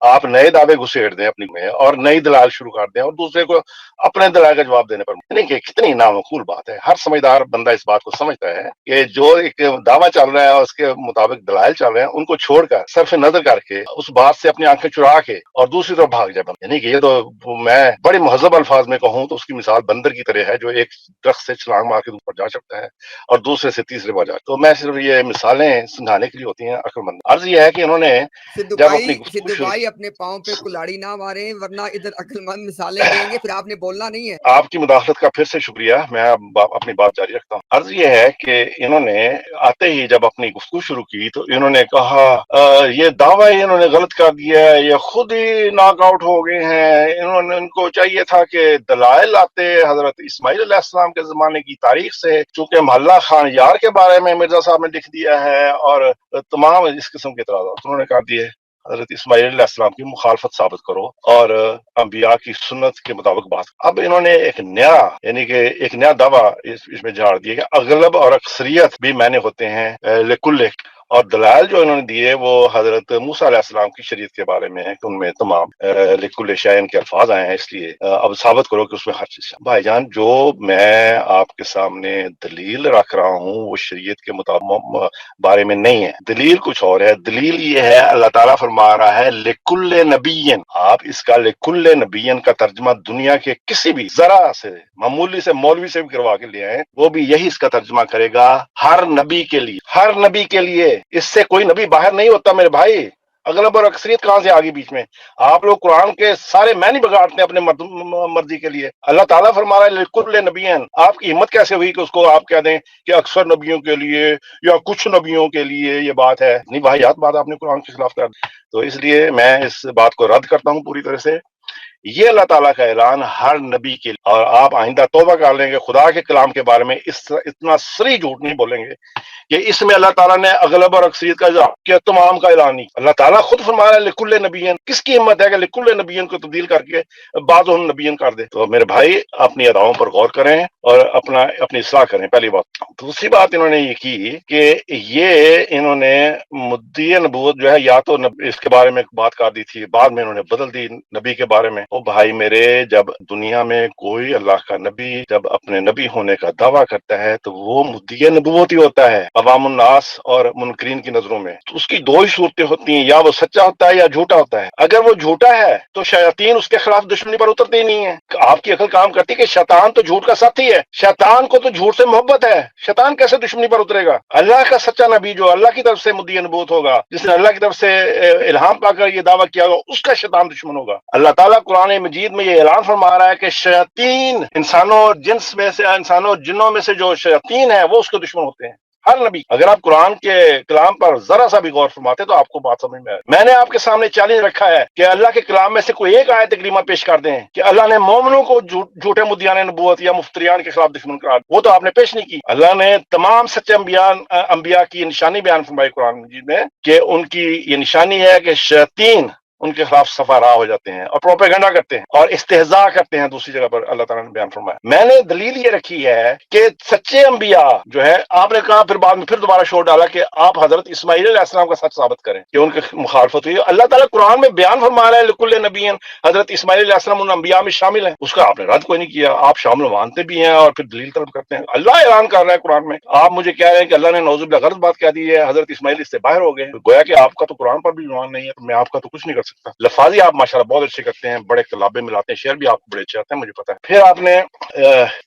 آپ نئے دعوے گھسیڑ دیں اپنی میں اور نئی دلائل شروع کر دیں اور دوسرے کو اپنے دلائل کا جواب دینے پر، یعنی کہ کتنی نامعقول بات ہے۔ ہر سمجھدار بندہ اس بات کو سمجھتا ہے کہ جو ایک دعویٰ چل رہا ہے اور اس کے مطابق دلائل چل رہے ہیں ان کو چھوڑ کر صرف نظر کر کے اس بات سے اپنی آنکھیں چرا کے اور دوسری طرف بھاگ جائے بندہ، یعنی کہ یہ تو میں بڑے مہذب الفاظ میں کہوں تو اس کی مثال بندر کی طرح ہے جو ایک درخت سے چھلانگ مار کے اوپر جا سکتا ہے اور دوسرے سے تیسرے پر جا۔ تو میں صرف یہ مثالیں سمجھانے کے لیے ہوتی ہیں عقل مند۔ عرض یہ ہے کہ انہوں نے جب اپنی گفتگو سدھو شروع، بھائی اپنے پاؤں پہ کلاڑی نہ ماریں ورنہ ادھر عقل مند مثالیں دیں گے، پھر آپ نے بولنا نہیں ہے۔ آپ کی مداخلت کا پھر سے شکریہ، میں اب اپنی بات جاری رکھتا ہوں۔ عرض یہ ہے کہ انہوں نے آتے ہی جب اپنی گفتگو شروع کی تو انہوں نے کہا یہ دعویٰ انہوں نے غلط کر دیا ہے، یہ خود ہی ناک آؤٹ ہو گئے ہیں، ان کو چاہیے تھا کہ دلائل آتے حضرت اسماعیل علیہ السلام کے زمانے کی تاریخ سے، چونکہ محلہ خان یار کے بارے میں مرزا صاحب نے لکھ دیا ہے اور تمام اس قسم کے اعتراضات انہوں نے کر دیے۔ حضرت اسماعیل علیہ السلام کی مخالفت ثابت کرو اور انبیاء کی سنت کے مطابق بات۔ اب انہوں نے ایک نیا یعنی کہ ایک نیا دعویٰ اس میں جھاڑ دیا کہ اغلب اور اکثریت بھی معنی ہوتے ہیں لکل، اور دلائل جو انہوں نے دیے وہ حضرت موسیٰ علیہ السلام کی شریعت کے بارے میں ہے کہ ان میں تمام لکل شیء کے الفاظ آئے ہیں، اس لیے اب ثابت کرو کہ اس میں ہر چیز ہے۔ بھائی جان، جو میں آپ کے سامنے دلیل رکھ رہا ہوں وہ شریعت کے مطابق بارے میں نہیں ہے، دلیل کچھ اور ہے۔ دلیل یہ ہے اللہ تعالیٰ فرما رہا ہے لکل نبیین، آپ اس کا لکل نبیین کا ترجمہ دنیا کے کسی بھی ذرا سے معمولی سے مولوی سے بھی کروا کے لے آئے، وہ بھی یہی اس کا ترجمہ کرے گا ہر نبی کے لیے، ہر نبی کے لیے، اس سے کوئی نبی باہر نہیں ہوتا میرے بھائی۔ اغلب اور اکثریت کہاں سے آگے بیچ میں؟ آپ لوگ قرآن کے سارے معنی بگاڑتے ہیں اپنے مرضی کے لیے۔ اللہ تعالیٰ فرما رہا ہے لکل نبیین، آپ کی ہمت کیسے ہوئی کہ اس کو آپ کہہ دیں کہ اکثر نبیوں کے لیے یا کچھ نبیوں کے لیے یہ بات ہے؟ نہیں بھائی، یاد بات آپ نے قرآن کے خلاف کر دی۔ تو اس لیے میں اس بات کو رد کرتا ہوں پوری طرح سے۔ یہ اللہ تعالیٰ کا اعلان ہر نبی کے لیے، اور آپ آئندہ توبہ کر لیں گے خدا کے کلام کے بارے میں اتنا صریح جھوٹ نہیں بولیں گے کہ اس میں اللہ تعالیٰ نے اغلب اور اکثریت کا کہ تمام کا اعلان نہیں۔ اللہ تعالیٰ خود فرما رہا ہے لکل نبیین، کس کی ہمت ہے کہ لکل نبیین کو تبدیل کر کے بعض نبیین کر دے؟ تو میرے بھائی اپنی اداؤں پر غور کریں اور اپنی اصلاح کریں، پہلی بات۔ دوسری بات انہوں نے یہ کی کہ یہ انہوں نے مدعی نبوت جو ہے یا تو اس کے بارے میں بات کر دی تھی، بعد میں انہوں نے بدل دی نبی کے بارے میں۔ او بھائی میرے، جب دنیا میں کوئی اللہ کا نبی جب اپنے نبی ہونے کا دعویٰ کرتا ہے تو وہ مدعی نبوت ہی ہوتا ہے عوام الناس اور منکرین کی نظروں میں۔ تو اس کی دو ہی صورتیں ہوتی ہیں، یا وہ سچا ہوتا ہے یا جھوٹا ہوتا ہے۔ اگر وہ جھوٹا ہے تو شیاطین اس کے خلاف دشمنی پر اترتے ہی نہیں ہیں۔ آپ کی عقل کام کرتی کہ شیطان تو جھوٹ کا ساتھی ہے، شیطان کو تو جھوٹ سے محبت ہے، شیطان کیسے دشمنی پر اترے گا؟ اللہ کا سچا نبی جو اللہ کی طرف سے مدعی نبوت ہوگا، جس نے اللہ کی طرف سے الہام پا کر یہ دعویٰ کیا ہوگا، اس کا شیطان دشمن ہوگا۔ اللہ تعالیٰ قرآن مجید میں یہ اعلان فرما رہا ہے کہ شیاطین انسانوں جنس میں سے، انسانوں جنوں میں سے جو شیاطین ہیں وہ اس کے دشمن ہوتے ہیں، ہر نبی۔ اگر آپ قرآن کے کلام پر ذرا سا بھی غور فرماتے تو آپ کو بات سمجھ میں آئے۔ میں نے آپ کے سامنے چیلنج رکھا ہے کہ اللہ کے کلام میں سے کوئی ایک آیت کریمہ پیش کر دیں کہ اللہ نے مومنوں کو جھوٹے مدعیان نبوت یا مفتریان کے خلاف دشمن قرار دیا۔ وہ تو آپ نے پیش نہیں کی۔ اللہ نے تمام سچے انبیاء کی نشانی بیان فرمائی قرآن مجید میں کہ ان کی یہ نشانی ہے کہ شیاطین ان کے خلاف صفا راہ ہو جاتے ہیں اور پروپیگنڈا کرتے ہیں اور استہزاء کرتے ہیں۔ دوسری جگہ پر اللہ تعالیٰ نے بیان فرمایا۔ میں نے دلیل یہ رکھی ہے کہ سچے انبیاء جو ہے، آپ نے کہا پھر بعد میں پھر دوبارہ شور ڈالا کہ آپ حضرت اسماعیل علیہ السلام کا سچ ثابت کریں کہ ان کی مخالفت ہوئی۔ اللہ تعالیٰ قرآن میں بیان فرما رہا ہے لکل نبیین، حضرت اسماعیل علیہ السلام ان انبیاء میں شامل ہیں، اس کا آپ نے رد کوئی نہیں کیا۔ آپ شامل مانتے بھی ہیں اور پھر دلیل طلب کرتے ہیں۔ اللہ اعلان کر رہا ہے قرآن میں، آپ مجھے کہہ رہے ہیں کہ اللہ نے نعوذ باللہ غلط بات کہہ دی ہے، حضرت اسماعیل اس سے باہر ہو گئے، گویا کہ آپ کا تو قرآن پر بھی ایمان نہیں ہے، تو میں آپ کا تو کچھ نہیں کر سکتا۔ لفاظی آپ ماشاءاللہ بہت اچھے کرتے ہیں، بڑے کلابے ملاتے ہیں، شعر بھی آپ کو بڑے اچھے آتے ہیں، مجھے پتا ہے۔ پھر آپ نے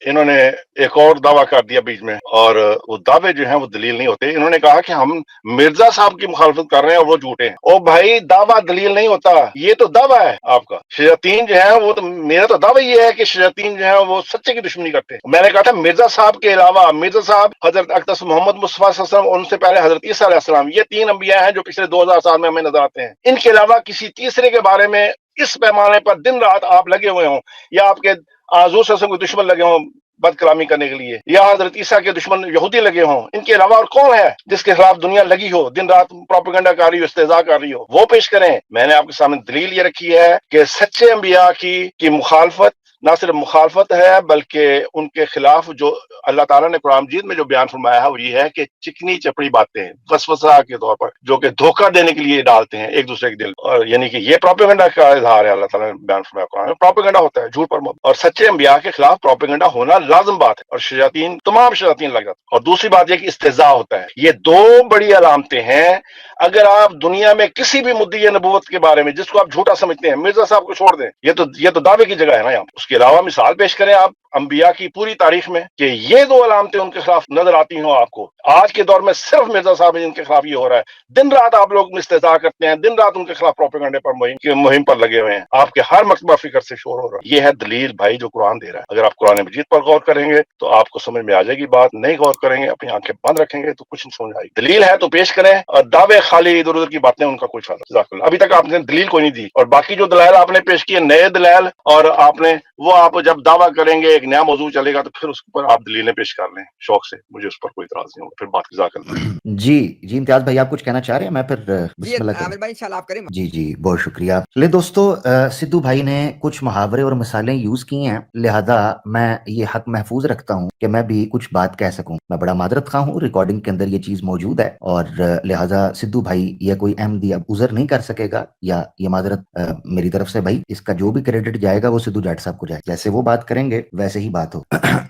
انہوں نے ایک اور دعویٰ کر دیا بیچ میں، اور وہ دعوے جو ہیں وہ دلیل نہیں ہوتے۔ انہوں نے کہا کہ ہم مرزا صاحب کی مخالفت کر رہے ہیں اور وہ جھوٹے ہیں۔ او بھائی، دعویٰ دلیل نہیں ہوتا، یہ تو دعویٰ ہے آپ کا۔ شیاطین جو ہیں وہ تو، میرا تو دعویٰ یہ ہے کہ شیاطین جو ہیں وہ سچے کی دشمنی کرتے ہیں۔ میں نے کہا تھا مرزا صاحب کے علاوہ، مرزا صاحب، حضرت اقدس محمد مصطفیٰ صلی اللہ علیہ وسلم اور ان سے پہلے حضرت عیسیٰ علیہ السلام، یہ تین انبیاء ہیں جو پچھلے 2000 سال میں ہمیں نظر آتے ہیں۔ ان کے علاوہ کسی تیسرے کے بارے میں اس پیمانے پر دن رات آپ لگے ہوئے ہوں، یا آپ کے حضور صلی اللہ علیہ وسلم کے دشمن لگے ہوں بد کلامی کرنے کے لیے، یا حضرت عیسیٰ کے دشمن یہودی لگے ہوں، ان کے علاوہ اور کون ہے جس کے خلاف دنیا لگی ہو، دن رات پروپیگنڈا کر رہی ہو، استہزاء کر رہی ہو؟ وہ پیش کریں۔ میں نے آپ کے سامنے دلیل یہ رکھی ہے کہ سچے انبیاء کی مخالفت نہ صرف مخالفت ہے بلکہ ان کے خلاف جو اللہ تعالیٰ نے قرآن مجید میں جو بیان فرمایا ہے وہ یہ ہے کہ چکنی چپڑی باتیں وسوسہ کے طور پر جو کہ دھوکہ دینے کے لیے ڈالتے ہیں ایک دوسرے کے دل، اور یعنی کہ یہ پروپیگنڈا کا اظہار ہے۔ اللہ تعالیٰ نے بیان فرمایا قرآن میں پروپیگنڈا ہوتا ہے، جھوٹ پر مبنی، اور سچے انبیاء کے خلاف پروپیگنڈا ہونا لازم بات ہے، اور شیاطین تمام شیاطین لگ جاتے ہیں۔ اور دوسری بات یہ کہ استہزاء ہوتا ہے۔ یہ دو بڑی علامتیں ہیں۔ اگر آپ دنیا میں کسی بھی مدعی نبوت کے بارے میں جس کو آپ جھوٹا سمجھتے ہیں، مرزا صاحب کو چھوڑ دیں، یہ تو دعوے کی جگہ ہے نا یہاں۔ اس کے علاوہ مثال پیش کریں آپ انبیاء کی پوری تاریخ میں کہ یہ دو علامتیں ان کے خلاف نظر آتی ہوں آپ کو۔ آج کے دور میں صرف مرزا صاحب ہیں جن کے خلاف یہ ہو رہا ہے۔ دن رات آپ لوگ استہزاء کرتے ہیں، دن رات ان کے خلاف پروپیگنڈے پر مہم پر لگے ہوئے ہیں، آپ کے ہر مکتبہ فکر سے شور ہو رہا ہے۔ یہ ہے دلیل بھائی جو قرآن دے رہا ہے۔ اگر آپ قرآن مجید پر غور کریں گے تو آپ کو سمجھ میں آ جائے گی بات، نہیں غور کریں گے، اپنی آنکھیں بند رکھیں گے تو کچھ نہیں سمجھ آئے گی۔ دلیل ہے تو پیش کریں، اور دعوے خالی ادھر ادھر کی باتیں ان کا کوئی فائدہ۔ جزاک اللہ۔ ابھی تک آپ نے دلیل کوئی نہیں دی، اور باقی جو دلائل آپ نے پیش کیے نئے دلائل، اور آپ نے وہ آپ جب دعویٰ کریں گے ایک نیا موضوع چلے گا تو پھر اس پر آپ دلیلیں پیش کر لیں شوق سے، مجھے اس پر کوئی اعتراض نہیں ہوگا۔ پھر بات جزاک اللہ۔ جی امتیاز بھائی آپ کچھ کہنا چاہ رہے ہیں؟ میں پھر بسم اللہ کروں۔ عامر بھائی انشاءاللہ آپ کریں۔ جی بہت شکریہ۔ لے دوستو، سدھو بھائی نے کچھ محاورے اور مثالیں یوز کی ہیں، لہذا میں یہ حق محفوظ رکھتا ہوں کہ میں بھی کچھ بات کہہ سکوں۔ میں بڑا معذرت خواہ ہوں، ریکارڈنگ کے اندر یہ چیز موجود ہے، اور لہذا سدھو بھائی یہ کوئی احمدی اب عذر نہیں کر سکے گا، یا یہ معذرت میری طرف سے بھائی، اس کا جو بھی کریڈٹ جائے گا وہ سدھو جاٹ صاحب کو جائے، جیسے وہ بات کریں گے ویسے ہی بات ہو۔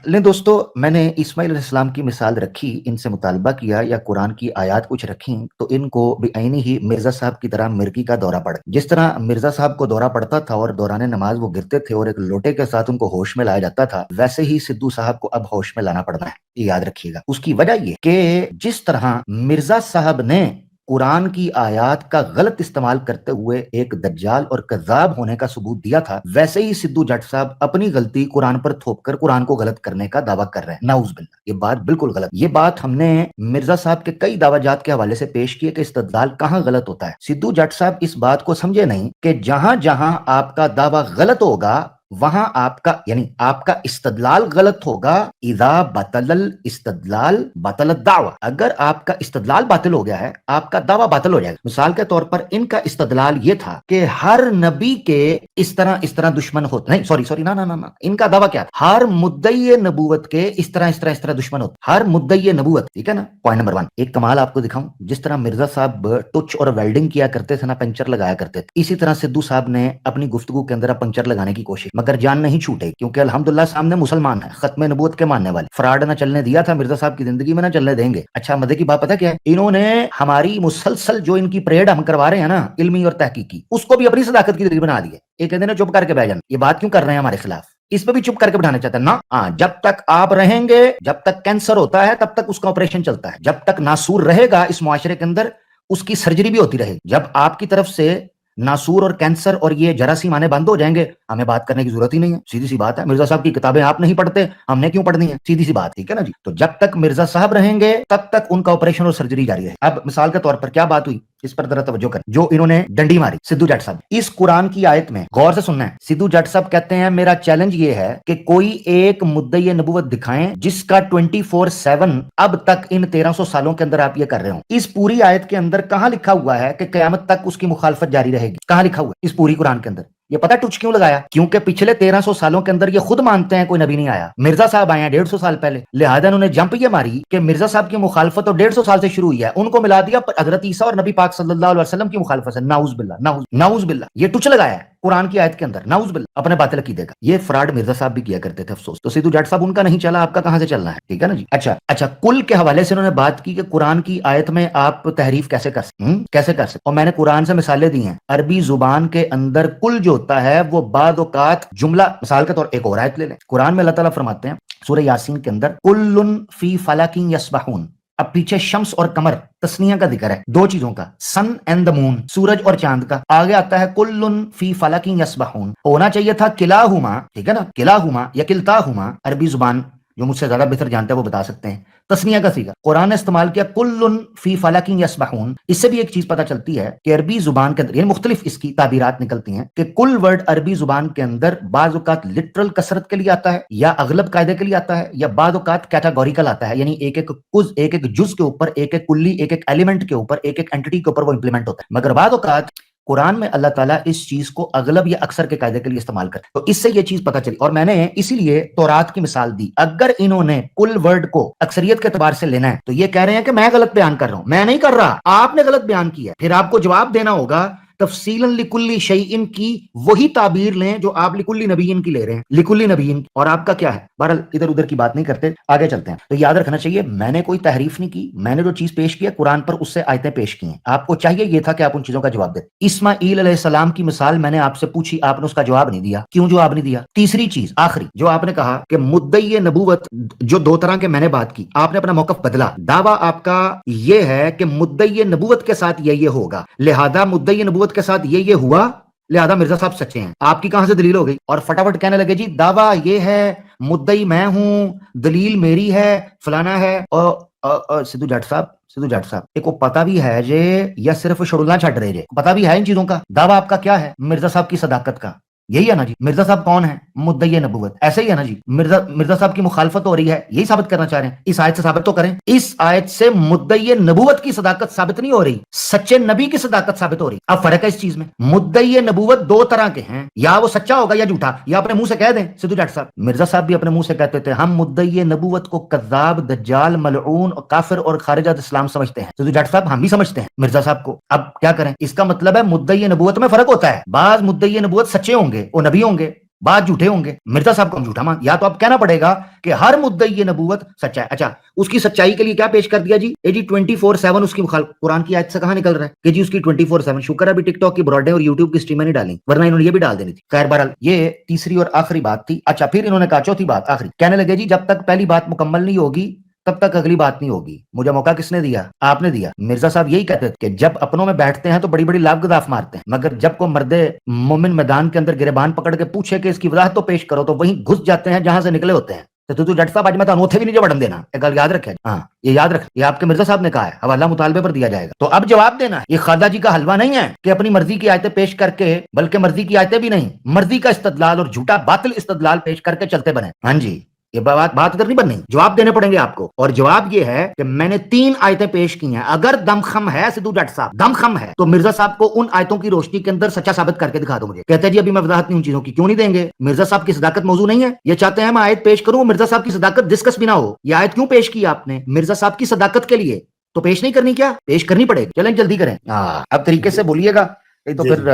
لے دوستو، میں نے اسماعیل علیہ السلام کی مثال رکھی، ان سے مطالبہ کیا یا قرآن کی آیات کچھ رکھیں تو ان کو بعینی ہی مرزا صاحب کی طرح مرگی کا دورہ پڑا۔ جس طرح مرزا صاحب کو دورہ پڑتا تھا اور دوران نماز وہ گرتے تھے اور ایک لوٹے کے ساتھ ان کو ہوش میں لایا جاتا تھا، ویسے ہی سدھو صاحب کو اب ہوش میں لانا پڑنا ہے، یہ یاد رکھیے گا۔ اس کی وجہ یہ کہ جس طرح مرزا صاحب نے قرآن کی آیات کا غلط استعمال کرتے ہوئے ایک دجال اور کذاب ہونے کا ثبوت دیا تھا، ویسے ہی سدھو جٹ صاحب اپنی غلطی قرآن پر تھوپ کر قرآن کو غلط کرنے کا دعویٰ کر رہے ہیں۔ نعوذ باللہ، یہ بات بالکل غلط۔ یہ بات ہم نے مرزا صاحب کے کئی دعویٰ جات کے حوالے سے پیش کیے کہ استدلال کہاں غلط ہوتا ہے۔ سدھو جٹ صاحب اس بات کو سمجھے نہیں کہ جہاں جہاں آپ کا دعویٰ غلط ہوگا وہاں آپ کا یعنی آپ کا استدلال غلط ہوگا۔ اذا بطل الاستدلال بطل الدعوہ، اگر آپ کا استدلال باطل ہو گیا ہے آپ کا دعویٰ باطل ہو جائے گا۔ مثال کے طور پر ان کا استدلال یہ تھا کہ ہر نبی کے اس طرح دشمن ہوتے، نہیں سوری نا ان کا دعویٰ کیا تھا؟ ہر مدعی نبوت کے اس طرح دشمن ہوتے، ہر مدعی نبوت، ٹھیک ہے نا۔ پوائنٹ نمبر 1، ایک کمال آپ کو دکھاؤں، جس طرح مرزا صاحب ٹچ اور ویلڈنگ کیا کرتے تھے نا، پنچر لگایا کرتے تھے، اسی طرح سدھو صاحب نے اپنی گفتگو کے اندر پنچر لگانے کی کوشش، مگر جان نہیں چھوٹے، کیونکہ الحمدللہ سامنے مسلمان ہے، ختم نبوت کے ماننے والے، فراڈ نہ چلنے دیا تھا مرزا صاحب کی زندگی میں، نہ چلنے دیں گے۔ اچھا مزے کی بات پتہ کیا ہے؟ انہوں نے ہماری مسلسل جو ان کی پریڈ ہم کروا رہے ہیں نا علمی اور تحقیقی، اس کو بھی اپنی صداقت کی دلیل بنا دی ہے۔ ایک کہتے ہیں چپ کر کے بیٹھ جانا، یہ بات کیوں کر رہے ہیں ہمارے خلاف؟ اس پہ بھی چپ کر کے بٹھانا چاہتا ہے نا۔ ہاں، جب تک آپ رہیں گے، جب تک کینسر ہوتا ہے تب تک اس کا آپریشن چلتا ہے، جب تک ناسور رہے گا اس معاشرے کے اندر اس کی سرجری بھی ہوتی رہے گی۔ جب آپ کی طرف سے ناسور اور کینسر اور یہ جراثیم آنے بند ہو جائیں گے، ہمیں بات کرنے کی ضرورت ہی نہیں ہے۔ سیدھی سی بات ہے، مرزا صاحب کی کتابیں آپ نہیں پڑھتے، ہم نے کیوں پڑھنی ہے؟ سیدھی سی بات، ٹھیک ہے نا جی۔ تو جب تک مرزا صاحب رہیں گے تب تک ان کا آپریشن اور سرجری جاری ہے۔ اب مثال کے طور پر کیا بات ہوئی، اس پر ذرا توجہ کریں، جو انہوں نے ڈنڈی ماری سدھو جٹ صاحب اس قرآن کی آیت میں، غور سے سننا ہے۔ سدھو جٹ صاحب کہتے ہیں میرا چیلنج یہ ہے کہ کوئی ایک مدعی نبوت دکھائیں جس کا 24/7 اب تک ان 1300 سالوں کے اندر آپ یہ کر رہے ہوں۔ اس پوری آیت کے اندر کہاں لکھا ہوا ہے کہ قیامت تک اس کی مخالفت جاری رہے گی؟ کہاں لکھا ہوا ہے اس پوری قرآن کے اندر؟ یہ پتہ ٹچ کیوں لگایا؟ کیونکہ پچھلے 1300 سالوں کے اندر یہ خود مانتے ہیں کوئی نبی نہیں آیا، مرزا صاحب آئے ہیں 150 سال پہلے، لہذا انہوں نے جمپ یہ ماری کہ مرزا صاحب کی مخالفت تو 150 سال سے شروع ہوئی ہے، ان کو ملا دیا حضرت عیسیٰ اور نبی پاک صلی اللہ علیہ وسلم کی مخالفت سے۔ نعوذ باللہ، نعوذ باللہ، یہ ٹچ لگایا ہے قرآن کی آیت کے اندر، نعوذ باللہ، اپنے باطل عقیدے کا۔ یہ فراڈ مرزا صاحب بھی کیا کرتے تھے، افسوس۔ تو سدھو جٹ صاحب ان کا نہیں چلا، آپ کا کہاں سے چلنا ہے؟ ٹھیک ہے نا جی۔ اچھا کل کے حوالے سے انہوں نے بات کی کہ قرآن کی آیت میں آپ تحریف کیسے کر سکتے، اور میں نے قرآن سے مثالیں دی ہیں۔ عربی زبان کے اندر کل جو ہوتا ہے وہ بعض اوقات جملہ، مثال کے طور ایک اور آیت لے لیں، قرآن میں اللہ تعالیٰ فرماتے ہیں سورہ یاسین کے اندر کل فی فلک یسبحون، اب پیچھے شمس اور قمر تسنیہ کا ذکر ہے، دو چیزوں کا، سن اینڈ دا مون، سورج اور چاند کا۔ آگے آتا ہے کل فی فلک یسبحون، ہونا چاہیے تھا کلاہما، ٹھیک ہے نا، کلاہما یا کلتاہما، عربی زبان جو مجھ سے زیادہ بہتر جانتے ہیں وہ بتا سکتے ہیں، تسنیہ کا صیغہ قرآن نے استعمال کیا کل فی فلک یسبحون۔ اس سے بھی ایک چیز پتہ چلتی ہے کہ عربی زبان کے اندر یعنی مختلف اس کی تعبیرات نکلتی ہیں کہ کل ورڈ عربی زبان کے اندر بعض اوقات لٹرل کثرت کے لیے آتا ہے یا اغلب قاعدے کے لیے آتا ہے، یا بعض اوقات کیٹاگوریکل آتا ہے، یعنی ایک ایک جز کے اوپر، ایک ایک کلی، ایک ایک ایلیمنٹ کے اوپر، ایک ایک اینٹی کے اوپر وہ امپلیمنٹ ہوتا ہے۔ مگر بعض اوقات قرآن میں اللہ تعالیٰ اس چیز کو اغلب یا اکثر کے قاعدے کے لیے استعمال کرتے ہیں. تو اس سے یہ چیز پتہ چلی, اور میں نے اسی لیے تورات کی مثال دی. اگر انہوں نے کل ورڈ کو اکثریت کے اعتبار سے لینا ہے تو یہ کہہ رہے ہیں کہ میں غلط بیان کر رہا ہوں. میں نہیں کر رہا, آپ نے غلط بیان کیا. پھر آپ کو جواب دینا ہوگا تفصیلاً لکلی شیئن کی وہی تعبیر لیں جو آپ لکلی نبیین کی لے رہے ہیں, لکلی نبیین, اور آپ کا کیا ہے. بہرحال ادھر ادھر کی بات نہیں کرتے, آگے چلتے ہیں. تو یاد رکھنا چاہیے میں نے کوئی تحریف نہیں کی, میں نے جو چیز پیش کی ہے قرآن پر اس سے آیتیں پیش کی ہیں. آپ کو چاہیے یہ تھا کہ آپ ان چیزوں کا جواب دیں. اسماعیل علیہ السلام کی مثال میں نے آپ سے پوچھی, آپ نے اس کا جواب نہیں دیا. کیوں جواب نہیں دیا؟ تیسری چیز آخری جو آپ نے کہا کہ مدعی نبوت, جو دو طرح کے میں نے بات کی, آپ نے اپنا موقف بدلا. دعویٰ آپ کا یہ ہے کہ مدعی نبوت کے ساتھ یہ ہوگا, لہذا مدعی نبوت کے ساتھ یہ ہوا, لہذا مرزا صاحب سچے ہیں. آپ کی کہاں سے دلیل ہو گئی؟ اور فٹافٹ کہنے لگے جی دعویٰ یہ ہے, مدعی میں ہوں, دلیل میری ہے, فلانا ہے. اور سدھو جٹ صاحب ایک کو پتہ بھی ہے جے یا صرف شڑولنا چھٹ رہے جے, پتہ بھی ہے ان چیزوں کا. دعویٰ آپ کا کیا ہے؟ مرزا صاحب کی صداقت کا. یہی ہے نا جی. مرزا صاحب کون ہے؟ مدعی نبوت. ایسے ہی ہے نا جی. مرزا صاحب کی مخالفت ہو رہی ہے, یہی ثابت کرنا چاہ رہے ہیں. اس آیت سے ثابت تو کریں. اس آیت سے مدعی نبوت کی صداقت ثابت نہیں ہو رہی, سچے نبی کی صداقت ثابت ہو رہی. اب فرق ہے اس چیز میں. مدعی نبوت دو طرح کے ہیں, یا وہ سچا ہوگا یا جھوٹا, یا اپنے منہ سے کہہ دیں. سدھو جٹ صاحب, مرزا صاحب بھی اپنے منہ سے کہتے تھے ہم مدعی نبوت کو کذاب, دجال, ملعون, کافر اور خارج از اسلام سمجھتے ہیں. سدھو جٹ صاحب ہم بھی سمجھتے ہیں مرزا صاحب کو. اب کیا کریں؟ اس کا مطلب ہے مدعی نبوت میں فرق ہوتا ہے. بعض مدعی نبوت سچے ہوں گے, وہ نبی ہوں گے, بعض جھوٹے ہوں گے. مرزا صاحب کو جھوٹا مان, یا تو اب کہنا پڑے گا کہ ہر مدعی نبوت سچا ہے. اچھا, اس کی سچائی کے لیے کیا پیش کر دیا جی؟ جی 24/7 اس کی مخالفت. قرآن کی آیت سے کہاں نکل رہا ہے کہ جی اس کی 24/7. شکر ہے ابھی ٹک ٹاک کی براڈیں اور یوٹیوب کی اسٹریمیں نہیں ڈالیں, ورنہ انہوں نے یہ بھی ڈال دینی تھی. خیر بہرحال یہ تیسری اور آخری بات تھی. اچھا پھر انہوں نے کہا چوتھی بات آخری, کہنے لگے جی جب تک پہلی بات مکمل نہیں ہوگی تب تک اگلی بات نہیں ہوگی. مجھے موقع کس نے دیا؟ آپ نے دیا. مرزا صاحب یہی کہتے تھے کہ جب اپنوں میں بیٹھتے ہیں تو بڑی بڑی لاف گداف مارتے ہیں, مگر جب کو مرد مومن میدان کے اندر گریبان پکڑ کے پوچھے کہ اس کی وضاحت تو پیش کرو تو وہیں گھس جاتے ہیں جہاں سے نکلے ہوتے ہیں. تو جٹ صاحب آج میں اوتھے بھی نہیں جو بڑھن دینا, ایک گل یاد رکھے. ہاں یہ یاد رکھ, یہ آپ کے مرزا صاحب نے کہا ہے, حوالہ مطالبے پر دیا جائے گا. تو اب جواب دینا ہے. یہ خواجہ جی کا حلوہ نہیں ہے کہ اپنی مرضی کی آیتیں پیش کر کے, بلکہ مرضی کی آیتیں بھی نہیں, مرضی کا استدلال اور جھوٹا باطل استدلال پیش کر کے چلتے بنے. ہاں جی یہ بات ادھر نہیں بننی, جواب دینے پڑیں گے آپ کو. اور جواب یہ ہے کہ میں نے 3 آیتیں پیش کی ہیں. اگر دم خم ہے سدھو جٹ صاحب, دم خم ہے, تو مرزا صاحب کو ان آیتوں کی روشنی کے اندر سچا ثابت کر کے دکھا دو مجھے. کہتے ہیں جی ابھی میں وضاحت نہیں ان چیزوں کی. کیوں نہیں دیں گے؟ مرزا صاحب کی صداقت موضوع نہیں ہے. یہ چاہتے ہیں میں آیت پیش کروں, مرزا صاحب کی صداقت ڈسکس بھی نہ ہو. یہ آیت کیوں پیش کی آپ نے؟ مرزا صاحب کی صداقت کے لیے. تو پیش نہیں کرنی, کیا پیش کرنی پڑے گی. چلیں جلدی کریں. اب طریقے سے بولیے گا, تو پھر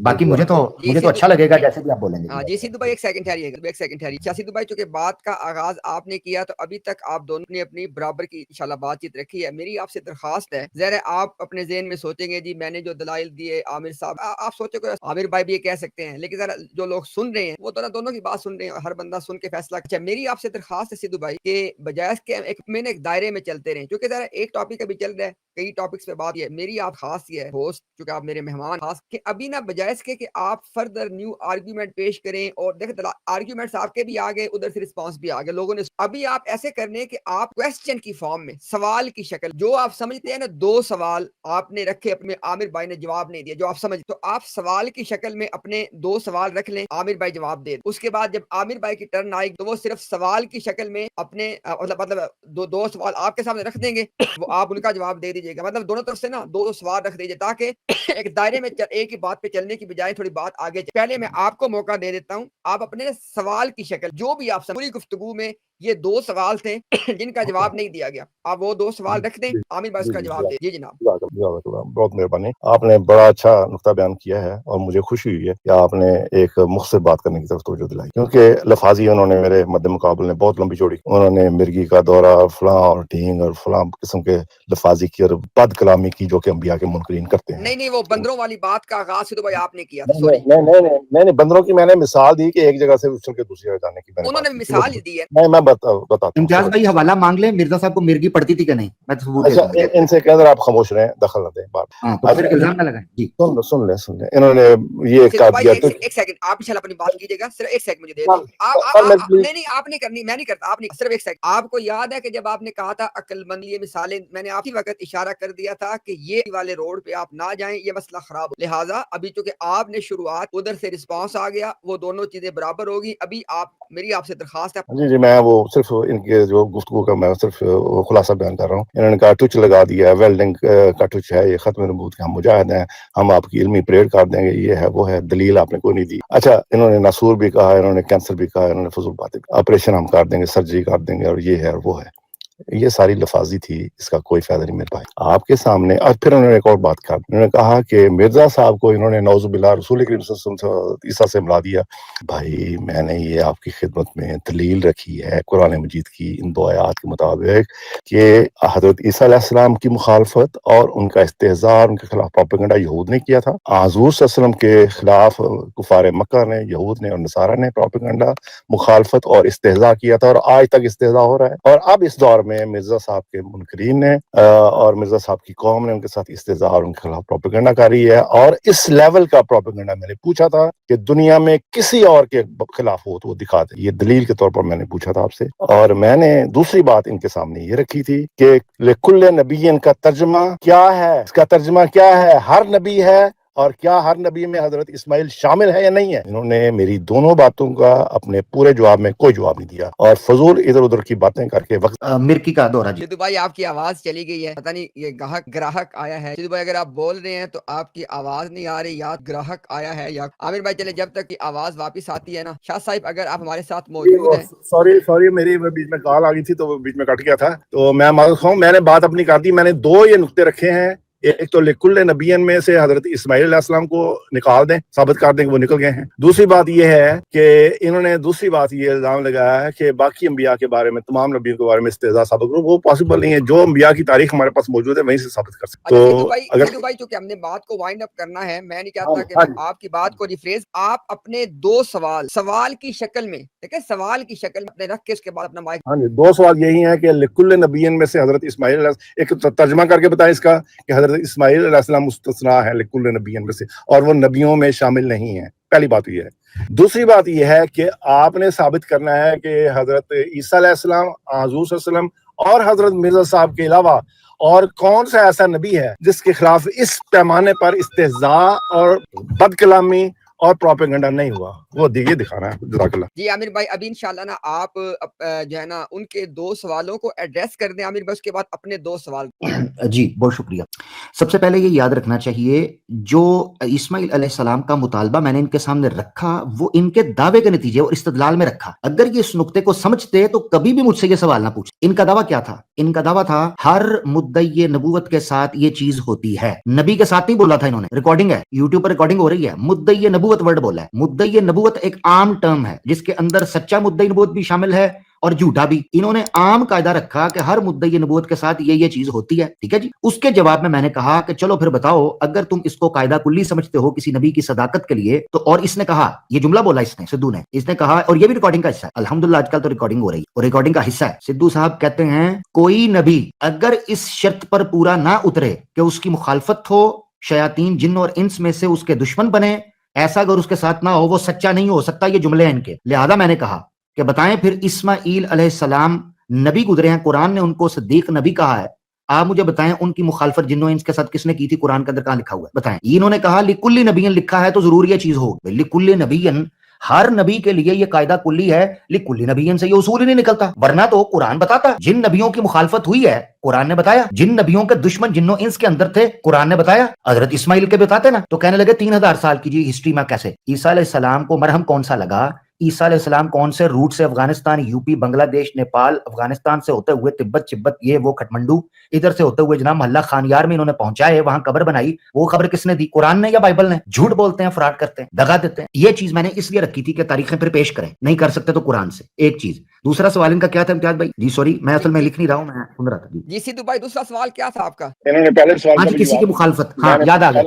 باقی مجھے تو اچھا لگے گا جیسے بھی آپ بولیں گے. جی سدھو بھائی ایک سیکنڈ ٹھہریے. سدھو بھائی چونکہ بات کا آغاز آپ نے کیا تو ابھی تک آپ دونوں نے اپنی برابر کی انشاءاللہ بات چیت رکھی ہے. میری آپ سے درخواست ہے, ذرا آپ اپنے ذہن میں سوچیں گے جی میں نے جو دلائل دیے عامر صاحب, آپ سوچے کہ عامر بھائی بھی یہ کہہ سکتے ہیں, لیکن ذرا جو لوگ سن رہے ہیں وہ دونوں کی بات سن رہے ہیں, ہر بندہ سن کے فیصلہ. اچھا میری آپ سے درخواست ہے سدھو بھائی کہ بجائے کے ایک دائرے میں چلتے رہیں, کیونکہ ذرا ایک ٹاپک ابھی چل رہا ہے, کئی ٹاپکس پہ بات ہے. میری آپ خاص یہ ہے ہوسٹ, چونکہ آپ میرے مہمان خاص, کہ ابھی نہ بجائے کے کہ آپ فردر نیو آرگیومنٹ پیش کریں, اور دیکھیں آرگیومنٹس آپ کے بھی آگے, ادھر سے رسپانس بھی آگے لوگوں نے. ابھی آپ ایسے کرنے کہ آپ کویسچن کی فارم میں, سوال کی شکل, جو آپ سمجھتے ہیں نا 2 سوال آپ نے رکھے, اپنے عامر بھائی نے جواب نہیں دیا جو آپ سمجھ, تو آپ سوال کی شکل میں اپنے 2 سوال رکھ لیں, عامر بھائی جواب دے. اس کے بعد جب عامر بھائی کی ٹرن آئے تو وہ صرف سوال کی شکل میں اپنے مطلب 2 سوال آپ کے سامنے رکھ دیں گے, وہ آپ ان کا جواب دے دیجیے گا. مطلب دونوں طرف سے نا 2 سوال رکھ دیجیے, تاکہ ایک دائرے میں ایک ہی بات پہ چلنے کی بجائے تھوڑی بات آگے. پہلے میں آپ کو موقع دے دیتا ہوں, آپ اپنے سوال کی شکل, جو بھی آپ پوری گفتگو میں یہ 2 سوال تھے جن کا جواب نہیں دیا گیا, آپ وہ 2 سوال رکھ دیں, عامر بھائی اس کا جواب دے. جی جناب. بہت مہربانی, آپ نے بڑا اچھا نقطہ بیان کیا ہے, اور مجھے خوشی ہوئی ہے کہ آپ نے ایک مختصر بات کرنے کی طرف توجہ دلائی, کیونکہ لفاظی انہوں نے میرے مد مقابل نے بہت لمبی چوڑی, انہوں نے مرغی کا دورہ, فلاں اور ڈھینگ اور فلاں قسم کے لفاظی کی اور بد کلامی کی جو کہ انبیاء کے منکرین کرتے ہیں. نہیں وہ بندروں والی بات کا آغاز سدھو بھائی آپ نے کیا تھا. نہیں بندروں کی میں نے مثال دی کہ ایک جگہ سے اچھل کے دوسری جگہ جانے کی, انہوں نے مثال دی ہے. میں بتاتا ہوں. امتیاز بھائی حوالہ مانگ لیں, مرزا صاحب کو مرغی پڑتی تھی کہ نہیں, میں ثبوت دے دوں. ان سے کہہ آپ خاموش رہیں, دخل نہ دیں بات. تو پھر الزام نہ لگائیں. جی سن لیں انہوں نے یہ کہا دیا. ایک سیکنڈ آپ انشاءاللہ اپنی بات کیجیے گا, صرف ایک سیکنڈ مجھے دے دیں. نہیں آپ نہیں کرنی, میں نہیں کرتا, آپ نہیں, صرف ایک سیکنڈ. آپ کو یاد ہے کہ جب آپ نے کہا تھا عقل مند یہ مثالیں, میں نے آپ کی وقت اشارہ کر دیا تھا کہ یہ والے روڈ پہ آپ نہ جائیں, یہ مسئلہ خراب ہو. لہٰذا ابھی چونکہ آپ نے شروعات, ادھر سے رسپانس آ گیا, وہ دونوں چیزیں برابر ہوگی. ابھی آپ میری آپ سے درخواست ہے۔ جی میں وہ صرف ان کے جو گفتگو کا میں صرف خلاصہ بیان کر رہا ہوں۔ انہوں نے کہا ٹچ لگا دیا ہے، ویلڈنگ کا ٹچ ہے، یہ ختم نبوت کے ہم مجاہد ہیں، ہم آپ کی علمی پریڈ کر دیں گے، یہ ہے وہ ہے، دلیل آپ نے کوئی نہیں دی۔ اچھا انہوں نے ناسور بھی کہا، انہوں نے کینسر بھی کہا، انہوں نے فضول باتیں، آپریشن ہم کر دیں گے، سرجری کر دیں گے، اور یہ ہے اور وہ ہے۔ یہ ساری لفاظی تھی، اس کا کوئی فائدہ نہیں میرے بھائی آپ کے سامنے۔ اور پھر انہوں نے ایک اور بات کہا، انہوں نے کہا کہ مرزا صاحب کو انہوں نے نعوذ باللہ رسول کریم صلی اللہ علیہ وسلم عیسیٰ سے ملا دیا۔ بھائی میں نے یہ آپ کی خدمت میں دلیل رکھی ہے قرآن مجید کی ان دو آیات کے مطابق کہ حضرت عیسیٰ علیہ السلام کی مخالفت اور ان کا استہزاء، ان کے خلاف پروپیگنڈا یہود نے کیا تھا، حضور صلی اللہ علیہ وسلم کے خلاف کفار مکہ نے، یہود نے اور نصارہ نے پروپیگنڈا، مخالفت اور استہزاء کیا تھا، اور آج تک استہزاء ہو رہا ہے۔ اور اب اس دور میں مرزا صاحب کے منکرین نے اور مرزا صاحب کی قوم نے ان کے ساتھ استہزاء اور ان کے خلاف پروپیگنڈا کری ہے، اور اس لیول کا پروپیگنڈا میں نے پوچھا تھا کہ دنیا میں کسی اور کے خلاف ہو تو وہ دکھا دے، یہ دلیل کے طور پر میں نے پوچھا تھا آپ سے۔ اور میں نے دوسری بات ان کے سامنے یہ رکھی تھی کہ لکل نبی کا ترجمہ کیا ہے، اس کا ترجمہ کیا ہے، ہر نبی ہے، اور کیا ہر نبی میں حضرت اسماعیل شامل ہے یا نہیں ہے؟ انہوں نے میری دونوں باتوں کا اپنے پورے جواب میں کوئی جواب نہیں دیا، اور فضول ادھر ادھر کی باتیں کر کے وقت مرکی کا دورہ۔ جی سدھو بھائی آپ کی آواز چلی گئی ہے، پتہ نہیں یہ گراہک آیا ہے۔ سدھو بھائی اگر آپ بول رہے ہیں تو آپ کی آواز نہیں آ رہی، یا گراہک آیا ہے، یا عامر بھائی چلے جب تک کی آواز واپس آتی ہے نا، شاہ صاحب اگر آپ ہمارے ساتھ موجود ہیں۔ سوری میری بیچ میں کال آ گئی تھی تو بیچ میں کٹ گیا تھا، تو میں معذرت خواہ ہوں، میں نے بات اپنی کر دی۔ میں نے دو یہ نقطے رکھے ہیں، ایک تو لکل نبیین میں سے حضرت اسماعیل علیہ السلام کو نکال دیں، ثابت کر دیں کہ وہ نکل گئے ہیں۔ دوسری بات یہ ہے کہ انہوں نے دوسری بات یہ الزام لگایا ہے کہ باقی انبیاء کے بارے میں، تمام نبیوں کے بارے میں استہزاء ثابت کرو، وہ پاسبل نہیں ہے۔ جو انبیاء کی تاریخ ہمارے پاس موجود ہے وہیں سے ثابت کر سکتے۔ سدھو بھائی چونکہ ہم نے بات کو وائنڈ اپ کرنا ہے، میں نہیں چاہتا کہ میں آپ کی بات کو ریفریز، آپ اپنے دو سوال کی شکل میں، ٹھیک ہے، سوال کی شکل میں اپنے رکھ کے اس کے بعد اپنا مائک۔ ہاں جی، دو سوال یہی ہیں کہ لکل نبیین میں سے حضرت اسماعیل علیہ السلام، ایک ترجمہ کر کے بتائیں اس کا کہ حضرت اسماعیل علیہ السلام مستثنا ہے لکل نبیین میں سے، اور وہ نبیوں میں شامل نہیں ہیں۔ پہلی بات یہ ہے۔ دوسری بات یہ ہے کہ آپ نے ثابت کرنا ہے کہ حضرت عیسیٰ علیہ السلام، حضور صلی اللہ علیہ وسلم اور حضرت مرزا صاحب کے علاوہ اور کون سا ایسا نبی ہے جس کے خلاف اس پیمانے پر استہزاء اور بد کلامی اور پروپیگنڈا نہیں ہوا، وہ یہ دکھانا ہے۔ جزاک اللہ۔ جی عامر بھائی ابھی انشاءاللہ نا آپ جو ہے نا ان کے دو سوالوں کو ایڈریس کر دیں عامر بھائی، اس کے بعد اپنے دو سوال۔ جی بہت شکریہ۔ سب سے پہلے یہ یاد رکھنا چاہیے، جو اسماعیل علیہ السلام کا مطالبہ میں نے ان کے سامنے رکھا وہ ان کے دعوے کے نتیجے اور استدلال میں رکھا۔ اگر یہ اس نقطے کو سمجھتے تو کبھی بھی مجھ سے یہ سوال نہ پوچھ۔ ان کا دعویٰ کیا تھا؟ ان کا دعویٰ تھا ہر مدعی نبوت کے ساتھ یہ چیز ہوتی ہے، نبی کے ساتھ نہیں بولا تھا انہوں نے، ریکارڈنگ ہے یوٹیوب پر، ریکارڈنگ ہو رہی ہے، مدعی نبوت ورڈ بولا ہے۔ مدعی نبوت ایک عام ٹرم ہے جس کے اندر سچا مدعی نبوت بھی شامل ہے اور جھوٹا بھی۔ انہوں نے عام قاعدہ رکھا کہ ہر مدعی نبوت کے ساتھ یہ چیز ہوتی ہے، ٹھیک ہے جی۔ اس کے جواب میں نے کہا کہ چلو پھر بتاؤ، اگر تم اس کو قاعدہ کلی سمجھتے ہو کسی نبی کی صداقت کے لیے تو، اور اس نے کہا، یہ جملہ بولا اس نے، سدھو نے، اس نے کہا، اور یہ بھی ریکارڈنگ کا حصہ ہے، الحمدللہ آج کل تو ریکارڈنگ ہو رہی ہے اور ریکارڈنگ کا حصہ ہے۔ سدھو صاحب کہتے ہیں کوئی نبی اگر اس شرط پر پورا نہ اترے کہ اس کی مخالفت ہو، شیاطین جن اور انس میں سے اس کے دشمن بنے، ایسا اگر اس کے ساتھ نہ ہو وہ سچا نہیں ہو سکتا۔ یہ جملے ہیں ان کے۔ لہذا میں نے کہا کہ بتائیں پھر اسماعیل علیہ السلام نبی گزرے ہیں، قرآن نے ان کو صدیق نبی کہا ہے، آپ مجھے بتائیں ان کی مخالفت جنوں انس کے ساتھ کس نے کی تھی؟ قرآن کے اندر کہاں لکھا ہوا ہے؟ بتائیں۔ انہوں نے کہا لکل نبی لکھا ہے تو ضرور یہ چیز ہو، لکل نبی، ہر نبی کے لیے یہ قاعدہ کلی ہے، لکل نبی سے یہ اصول ہی نہیں نکلتا، ورنہ تو قرآن بتاتا جن نبیوں کی مخالفت ہوئی ہے قرآن نے بتایا، جن نبیوں کے دشمن جنوں انس کے اندر تھے قرآن نے بتایا۔ حضرت اسماعیل کے بتاتے نا تو کہنے لگے 3000 سال کی جی ہسٹری میں کیسے؟ عیسیٰ علیہ السلام کو مرہم کون سا لگا؟ عیسیٰ علیہ السلام کون سے روٹ سے افغانستان، یوپی، بنگلہ دیش، نیپال، افغانستان سے ہوتے ہوئے تبت، چبت، یہ وہ کھٹمنڈو، ادھر سے ہوتے ہوئے جناب محلہ خانیار میں انہوں نے پہنچائے، وہاں قبر بنائی، وہ خبر کس نے دی؟ قرآن نے یا بائبل نے؟ جھوٹ بولتے ہیں، فراڈ کرتے ہیں، دغا دیتے ہیں۔ یہ چیز میں نے اس لیے رکھی تھی کہ تاریخیں پھر پیش کریں، نہیں کر سکتے تو قرآن سے، ایک چیز۔ دوسرا سوال ان کا کیا تھا امتیاز بھائی؟ جی سوری میں اصل میں لکھ نہیں رہا ہوں، میں سن رہا تھا۔ جی سدھو بھائی دوسرا سوال کیا تھا آپ کا؟ انہوں نے پہلے سوال آج کسی کی مخالفت، ہاں یاد آ گیا۔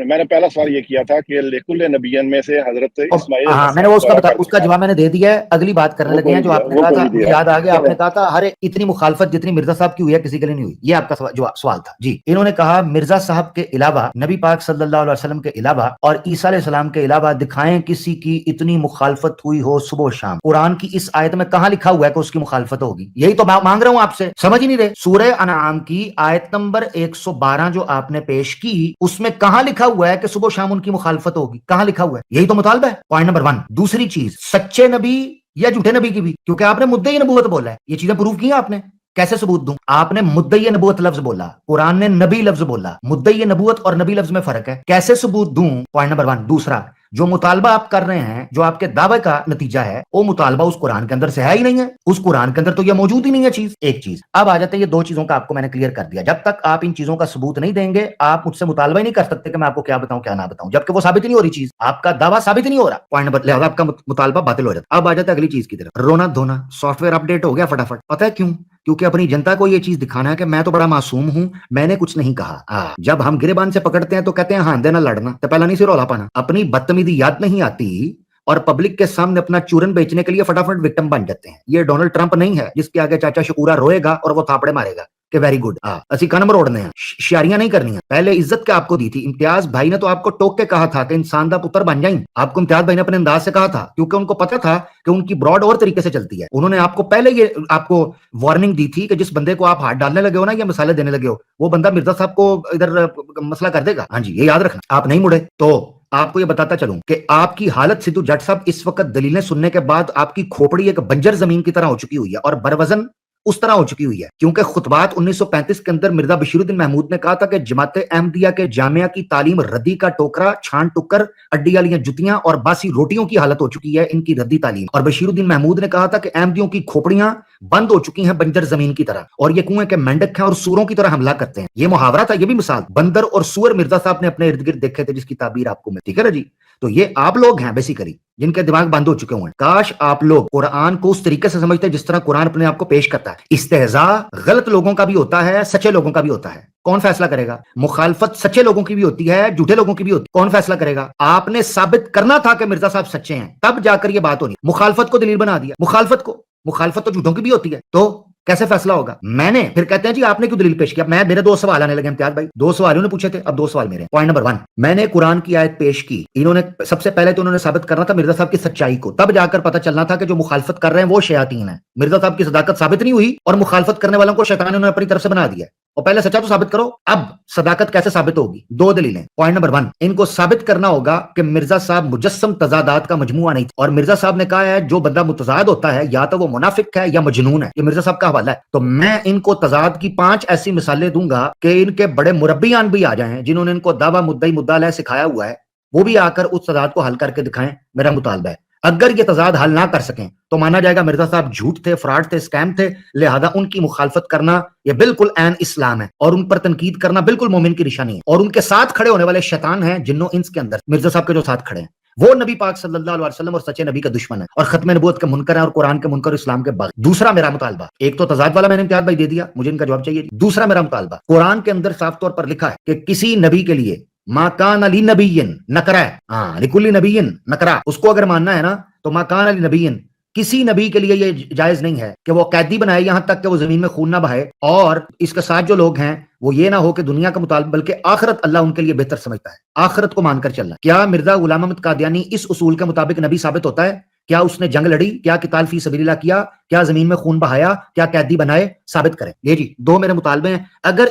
میں نے پہلا سوال یہ کیا تھا کہ لکل نبیین میں سے حضرت اسماعیل، ہاں میں نے اس کا جواب میں نے دے دیا ہے، اگلی بات کرنے لگے ہیں جو آپ نے کہا تھا، یاد آ گیا، آپ نے کہا تھا ہر اتنی مخالفت جتنی مرزا صاحب کی ہوئی ہے کسی کے لیے نہیں ہوئی، یہ آپ کا سوال تھا جی۔ انہوں نے کہا مرزا صاحب کے علاوہ، نبی پاک صلی اللہ علیہ وسلم کے علاوہ اور عیسیٰ علیہ السلام کے علاوہ دکھائیں کسی کی اتنی مخالفت ہوئی ہو صبح و شام۔ قرآن کی اس آیت میں کہاں لکھا ہوا ہے کہ اس کی مخالفت ہوگی؟ یہی تو مانگ رہا ہوں آپ سے، سمجھ ہی نہیں رہے۔ سورہ انعام کی آیت نمبر 112 جو آپ نے پیش کی، اس میں کہاں لکھا ہوا ہے کہ صبح و شام ان کی مخالفت ہوگی؟ کہاں لکھا ہوا ہے؟ یہی تو مطالبہ ہے، پوائنٹ نمبر 1۔ دوسری چیز، سچے نبی یا جھوٹے نبی کی بھی؟ کیونکہ آپ نے مدعی نبوت بولا ہے. یہ چیزیں پروف کی ہیں آپ نے. کیسے ثبوت دوں؟ آپ نے مدعی نبوت لفظ بولا, قرآن نے نبی لفظ بولا. مدعی نبوت اور نبی لفظ میں فرق ہے. کیسے ثبوت دوں؟ Point number 1. دوسرا, جو مطالبہ آپ کر رہے ہیں, جو آپ کے دعوے کا نتیجہ ہے, وہ مطالبہ اس قرآن کے اندر سے ہے ہی نہیں ہے. اس قرآن کے اندر تو یہ موجود ہی نہیں ہے چیز. ایک چیز. اب آ جاتے ہیں یہ دو چیزوں کا آپ کو میں نے کلیئر کر دیا. جب تک آپ ان چیزوں کا ثبوت نہیں دیں گے, آپ مجھ سے مطالبہ ہی نہیں کر سکتے کہ میں آپ کو کیا بتاؤں کیا نہ بتاؤں, جبکہ وہ ثابت ہی نہیں ہو رہی چیز. آپ کا دعویٰ ثابت ہی نہیں ہو رہا. پوائنٹ نمبر, لہذا آپ کا مطالبہ باطل ہو جاتا ہے. اب آ جاتا ہے اگلی چیز کی طرف. رونا دھونا, سافٹ ویئر اپ ڈیٹ ہو گیا فٹافٹ. پتہ ہے کیوں؟ کیونکہ اپنی جنتا کو یہ چیز دکھانا ہے کہ میں تو بڑا معصوم ہوں, میں نے کچھ نہیں کہا. جب ہم گریبان سے پکڑتے ہیں تو کہتے ہیں ہاں دینا لڑنا, تو پہلا نہیں سے رولا پانا. اپنی بدتمیزی یاد نہیں آتی اور پبلک کے سامنے اپنا چورن بیچنے کے لیے فٹافٹ وکٹم بن جاتے ہیں. یہ ڈونلڈ ٹرمپ نہیں ہے جس کے آگے چاچا شکورا روئے گا اور وہ تھاپڑے مارے گا کہ ویری گڈ. اسی کا نمبر اوڑنے ہیں, شیاریاں نہیں کرنی ہیں. پہلے عزت کیا آپ کو دی تھی؟ امتیاز بھائی نے تو آپ کو ٹوک کے کہا تھا کہ انسان دا پتر بن جائیں. آپ کو امتیاز بھائی نے اپنے انداز سے کہا تھا, کیونکہ ان کو پتا تھا کہ ان کی براڈ اور طریقے سے چلتی ہے. انہوں نے آپ کو پہلے یہ آپ کو وارننگ دی تھی کہ جس بندے کو آپ ہاتھ ڈالنے لگے ہو نا, یا مثالیں دینے لگے ہو, وہ بندہ مرزا صاحب کو ادھر مسئلہ کر دے گا. ہاں جی, یہ یاد رکھنا. آپ نہیں مڑے تو آپ کو یہ بتاتا چلوں کہ آپ کی حالت سدھو جٹ صاحب اس وقت دلیلیں سننے کے بعد آپ کی کھوپڑی ایک بنجر زمین کی طرح ہو چکی ہوئی ہے, اور بروزن اس طرح ہو چکی ہوئی ہے. کیونکہ خطبات 1935 کے اندر مرزا بشیر الدین محمود نے کہا تھا کہ جماعت احمدیہ کے جامعہ کی تعلیم ردی کا ٹوکرا, چھان ٹکر, اڈی والیاں جتیاں اور باسی روٹیوں کی حالت ہو چکی ہے ان کی ردی تعلیم. اور بشیر الدین محمود نے کہا تھا کہ احمدیوں کی کھوپڑیاں بند ہو چکی ہیں بنجر زمین کی طرح, اور یہ کنویں کے مینڈک ہیں اور سوروں کی طرح حملہ کرتے ہیں. یہ محاورہ تھا, یہ بھی مثال. بندر اور سور مرزا صاحب نے اپنے ارد گرد دیکھے تھے, جس کی تعبیر آپ کو ملتی. ٹھیک ہے جی. تو یہ آپ لوگ ہیں بیسیکلی جن کے دماغ بند ہو چکے ہوئے ہیں. کاش آپ لوگ قرآن کو اس طریقے سے سمجھتے جس طرح قرآن اپنے آپ کو پیش کرتا ہے. استہزاء غلط لوگوں کا بھی ہوتا ہے, سچے لوگوں کا بھی ہوتا ہے. کون فیصلہ کرے گا؟ مخالفت سچے لوگوں کی بھی ہوتی ہے, جھوٹے لوگوں کی بھی ہوتی ہے. کون فیصلہ کرے گا؟ آپ نے ثابت کرنا تھا کہ مرزا صاحب سچے ہیں, تب جا کر یہ بات ہونی. مخالفت کو دلیل بنا دیا. مخالفت تو جھوٹوں کی بھی ہوتی ہے, تو کیسے فیصلہ ہوگا؟ میں نے پھر کہتے ہیں جی آپ نے کیوں دلیل پیش کیا؟ میرے دو سوال آنے لگے امتیاز بھائی. دو سوال انہوں نے پوچھے تھے, اب دو سوال میرے. پوائنٹ نمبر 1, میں نے قرآن کی آیت پیش کی. انہوں نے سب سے پہلے تو انہوں نے ثابت کرنا تھا مرزا صاحب کی سچائی کو, تب جا کر پتہ چلنا تھا کہ جو مخالفت کر رہے ہیں وہ شیاطین ہیں. مرزا صاحب کی صداقت ثابت نہیں ہوئی اور مخالفت کرنے والوں کو شیطان نے اپنی طرف سے بنا دیا. اور پہلے سچا تو ثابت کرو. اب صداقت کیسے ثابت ہوگی؟ دو دلیلیں. پوائنٹ نمبر 1, ان کو ثابت کرنا ہوگا کہ مرزا صاحب مجسم تضادات کا مجموعہ نہیں تھا. اور مرزا صاحب نے کہا ہے جو بندہ متضاد ہوتا ہے یا تو وہ منافق ہے یا مجنون ہے. یہ مرزا صاحب کا حوالہ ہے. تو میں ان کو تضاد کی 5 ایسی مثالیں دوں گا کہ ان کے بڑے مربیان بھی آ جائیں جنہوں نے ان کو دعویٰ مدعی مدعا علیہ سکھایا ہوا ہے, وہ بھی آ کر اس تضاد کو حل کر کے دکھائیں. میرا مطالبہ ہے اگر یہ تضاد حل نہ کر سکیں تو مانا جائے گا مرزا صاحب جھوٹ تھے, فراڈ تھے, اسکیم تھے. لہذا ان کی مخالفت کرنا یہ بالکل عین اسلام ہے, اور ان پر تنقید کرنا بالکل مومن کی نشانی ہے. اور ان کے ساتھ کھڑے ہونے والے شیطان ہیں جنوں انس کے اندر مرزا صاحب کے جو ساتھ کھڑے ہیں وہ نبی پاک صلی اللہ علیہ وسلم اور سچے نبی کا دشمن ہے, اور ختم نبوت کے منکر ہیں, اور قرآن کے منکر, اسلام کے باغ. دوسرا میرا مطالبہ, ایک تو تضاد والا میں نے امتیاز بھائی دے دیا, مجھے ان کا جواب چاہیے. دوسرا میرا مطالبہ, قرآن کے اندر صاف طور پر لکھا ہے کہ کسی نبی کے لیے ما کان علی نبی نکرا ہے, ہاں لکلی نبی نکرا, اس کو اگر ماننا ہے نا تو ما کان علی نبی, کسی نبی کے لیے یہ جائز نہیں ہے کہ وہ قیدی بنائے یہاں تک کہ وہ زمین میں خون نہ بہائے, اور اس کے ساتھ جو لوگ ہیں وہ یہ نہ ہو کہ دنیا کا مطالبہ بلکہ آخرت اللہ ان کے لیے بہتر سمجھتا ہے, آخرت کو مان کر چلنا. کیا مرزا غلام احمد قادیانی اس اصول کے مطابق نبی ثابت ہوتا ہے؟ کیا اس نے جنگ لڑی؟ کیا قتال فی سبیل اللہ کیا؟ کیا زمین میں خون بہایا؟ کیا قیدی بنائے؟ ثابت کریں. یہ جی دو میرے مطالبے ہیں. اگر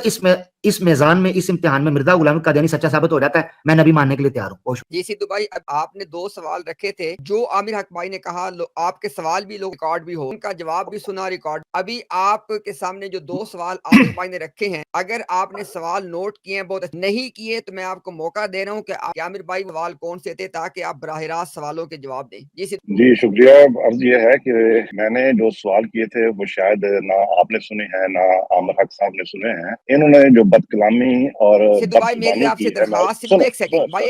اس میزان میں, اس امتحان میں مرزا غلام احمد قادیانی سچا ثابت ہو جاتا ہے, میں نبی ماننے کے لیے تیار ہوں. جی سدھو بھائی, اب آپ نے 2 سوال رکھے تھے جو عامر حق بھائی نے کہا آپ کے سوال بھی لوگ ریکارڈ بھی ہو, ان کا جواب بھی سنا ریکارڈ. ابھی آپ کے سامنے جو 2 سوال عامر بھائی نے رکھے ہیں, اگر آپ نے سوال نوٹ کیے ہیں, بہت نہیں کیے تو میں آپ کو موقع دے رہا ہوں کہ عامر بھائی سوال کون سے تھے تاکہ آپ براہ راست سوالوں کے جواب دیں. جی شکریہ. عرض یہ ہے کہ میں نے جو سوال کیے تھے وہ شاید نہ آپ نے سنے ہیں نہ عامر حق صاحب نے سنے ہیں. انہوں نے جو بد کلامی اور سدھو بھائی میری آپ سے درخواست, ایک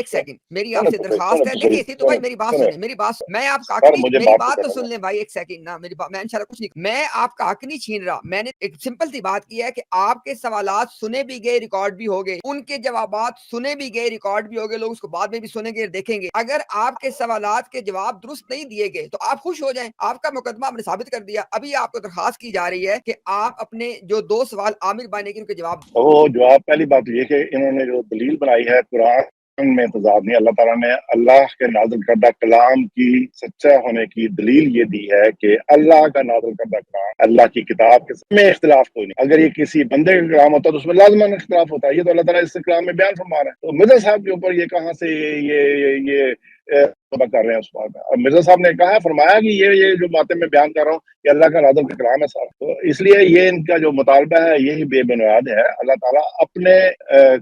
سیکنڈ میری آپ سے درخواست ہے. دیکھیے سدھو بھائی میری بات سنیں, میں آپ کا حق نہیں, میری بات تو سن لیں بھائی, ایک سیکنڈ نا, میری بات, میں انشاءاللہ کچھ نہیں, میں آپ کا حق نہیں چھین رہا. میں نے ایک سمپل سی بات کی ہے کہ آپ کے سوالات سنے بھی گئے, ریکارڈ بھی ہو گئے, ان کے جوابات سنے بھی گئے, ریکارڈ بھی ہو گئے, لوگ اس کو بعد میں بھی سنیں گے, دیکھیں گے. اگر آپ کے سوالات کے جواب درست نہیں دیے گئے تو آپ خوش ہو جائیں, آپ کا مقدمہ ہم نے ثابت کر دیا. ابھی آپ کو درخواست کی جا رہی ہے کہ آپ اپنے جو 2 سوال عامر بھائی نے ان کے جواب. وہ جواب, پہلی بات یہ کہ انہوں نے جو دلیل بنائی ہے قرآن میں تضاد نہیں, اللہ تعالیٰ نے اللہ کے نازل کردہ کلام کی سچا ہونے کی دلیل یہ دی ہے کہ اللہ کا نازل کردہ کلام اللہ کی کتاب کے میں اختلاف کوئی نہیں. اگر یہ کسی بندے کا کلام ہوتا تو اس میں لازماً اختلاف ہوتا ہے. یہ تو اللہ تعالیٰ اس کلام میں بیان فرما رہا ہے. تو مرزا صاحب کے اوپر یہ کہاں سے یہ توبہ کر رہے ہیں اس بات میں. اور مرزا صاحب نے کہا فرمایا کہ یہ جو باتیں میں بیان کر رہا ہوں کہ اللہ کا ارادہ کا کلام ہے سارا. تو اس لیے یہ ان کا جو مطالبہ ہے یہی بے بنیاد ہے. اللہ تعالیٰ اپنے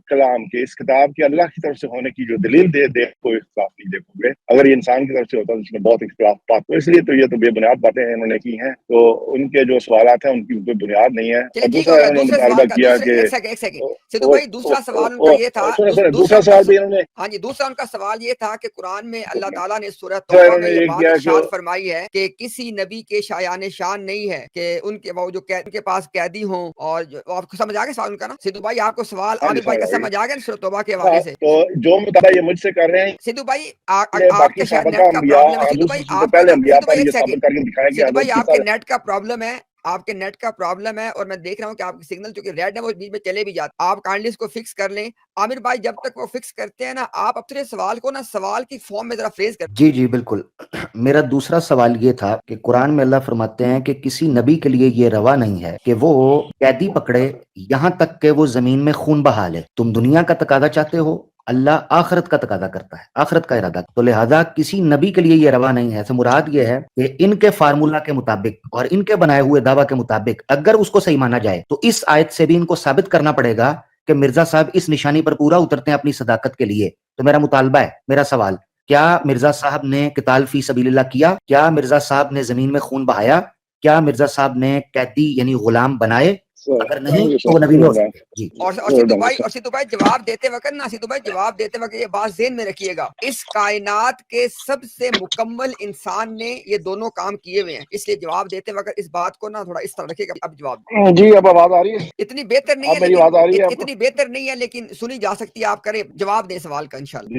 کلام کے اس کتاب کے اللہ کی طرف سے ہونے کی جو دلیل دے کوئی اختلاف نہیں دیکھو گے. اگر یہ انسان کی طرف سے ہوتا ہے تو اس میں بہت اختلافات ہو. اس لیے تو یہ تو بے بنیاد باتیں انہوں نے کی ہیں. تو ان کے جو سوالات ہیں ان کی کوئی بنیاد نہیں ہے. اور دوسرا انہوں نے مطالبہ کیا کہ سدھو بھائی دوسرا سوال ان کا یہ تھا. دوسرا سوال بھی انہوں نے ہاں جی دوسرا ان کا سوال یہ تھا کہ قرآن میں اللہ تعالیٰ نے سورہ توبہ میں یہ بات ارشاد فرمائی ہے کہ کسی نبی کے شایان شان نہیں ہے کہ ان کے وہ جو ان کے پاس قیدی ہوں. اور آپ کو سمجھ آ گیا سوال ان کا نا سدھو بھائی؟ آپ کو سوال عامر بھائی کا سمجھ آ گیا سورہ توبہ کے حوالے سے؟ تو جو مطالبہ یہ مجھ سے کر رہے ہیں سدھو بھائی آپ کے شاید نیٹ کا پرابلم ہے. سدھو بھائی آپ سدھو بھائی آپ کے نیٹ کا پرابلم ہے. آپ کے نیٹ کا پرابلم ہے اور میں دیکھ رہا ہوں کہ آپ کی سگنل چونکہ ریڈ ہے وہ بیچ میں چلے بھی جاتے. آپ کائنڈلی اس کو فکس کر لیں. عامر بھائی جب تک وہ فکس کرتے ہیں نا آپ اپنے سوال کو نا سوال کی فارم میں ذرا فریز کر. جی بالکل. میرا دوسرا سوال یہ تھا کہ قرآن میں اللہ فرماتے ہیں کہ کسی نبی کے لیے یہ روا نہیں ہے کہ وہ قیدی پکڑے یہاں تک کہ وہ زمین میں خون بہا لے. تم دنیا کا تقاضا چاہتے ہو، اللہ آخرت کا تقاضا کرتا ہے، آخرت کا ارادہ. تو لہذا کسی نبی کے لیے یہ روا نہیں ہے. سے مراد یہ ہے کہ ان کے فارمولا کے مطابق اور ان کے بنائے ہوئے دعویٰ کے مطابق اگر اس کو صحیح مانا جائے تو اس آیت سے بھی ان کو ثابت کرنا پڑے گا کہ مرزا صاحب اس نشانی پر پورا اترتے ہیں اپنی صداقت کے لیے. تو میرا مطالبہ ہے، میرا سوال، کیا مرزا صاحب نے قتال فی سبیل اللہ کیا؟ کیا مرزا صاحب نے زمین میں خون بہایا؟ کیا مرزا صاحب نے قیدی یعنی غلام بنائے؟ اگر نہیں تو وہ نبی نہیں ہو سکتے. جی. اور سدھو بھائی جواب دیتے وقت نا سدھو بھائی جواب دیتے وقت یہ بات ذہن میں رکھیے گا، اس کائنات کے سب سے مکمل انسان نے یہ دونوں کام کیے ہوئے ہیں. اس لیے جواب دیتے وقت اس بات کو نا تھوڑا اس طرح رکھیے گا. اب جواب جی اب آواز آ رہی ہے؟ اتنی بہتر نہیں ہے میری آواز آ رہی ہے؟ اتنی بہتر نہیں ہے لیکن سنی جا سکتی ہے. آپ کریں جواب دیں سوال کا انشاءاللہ.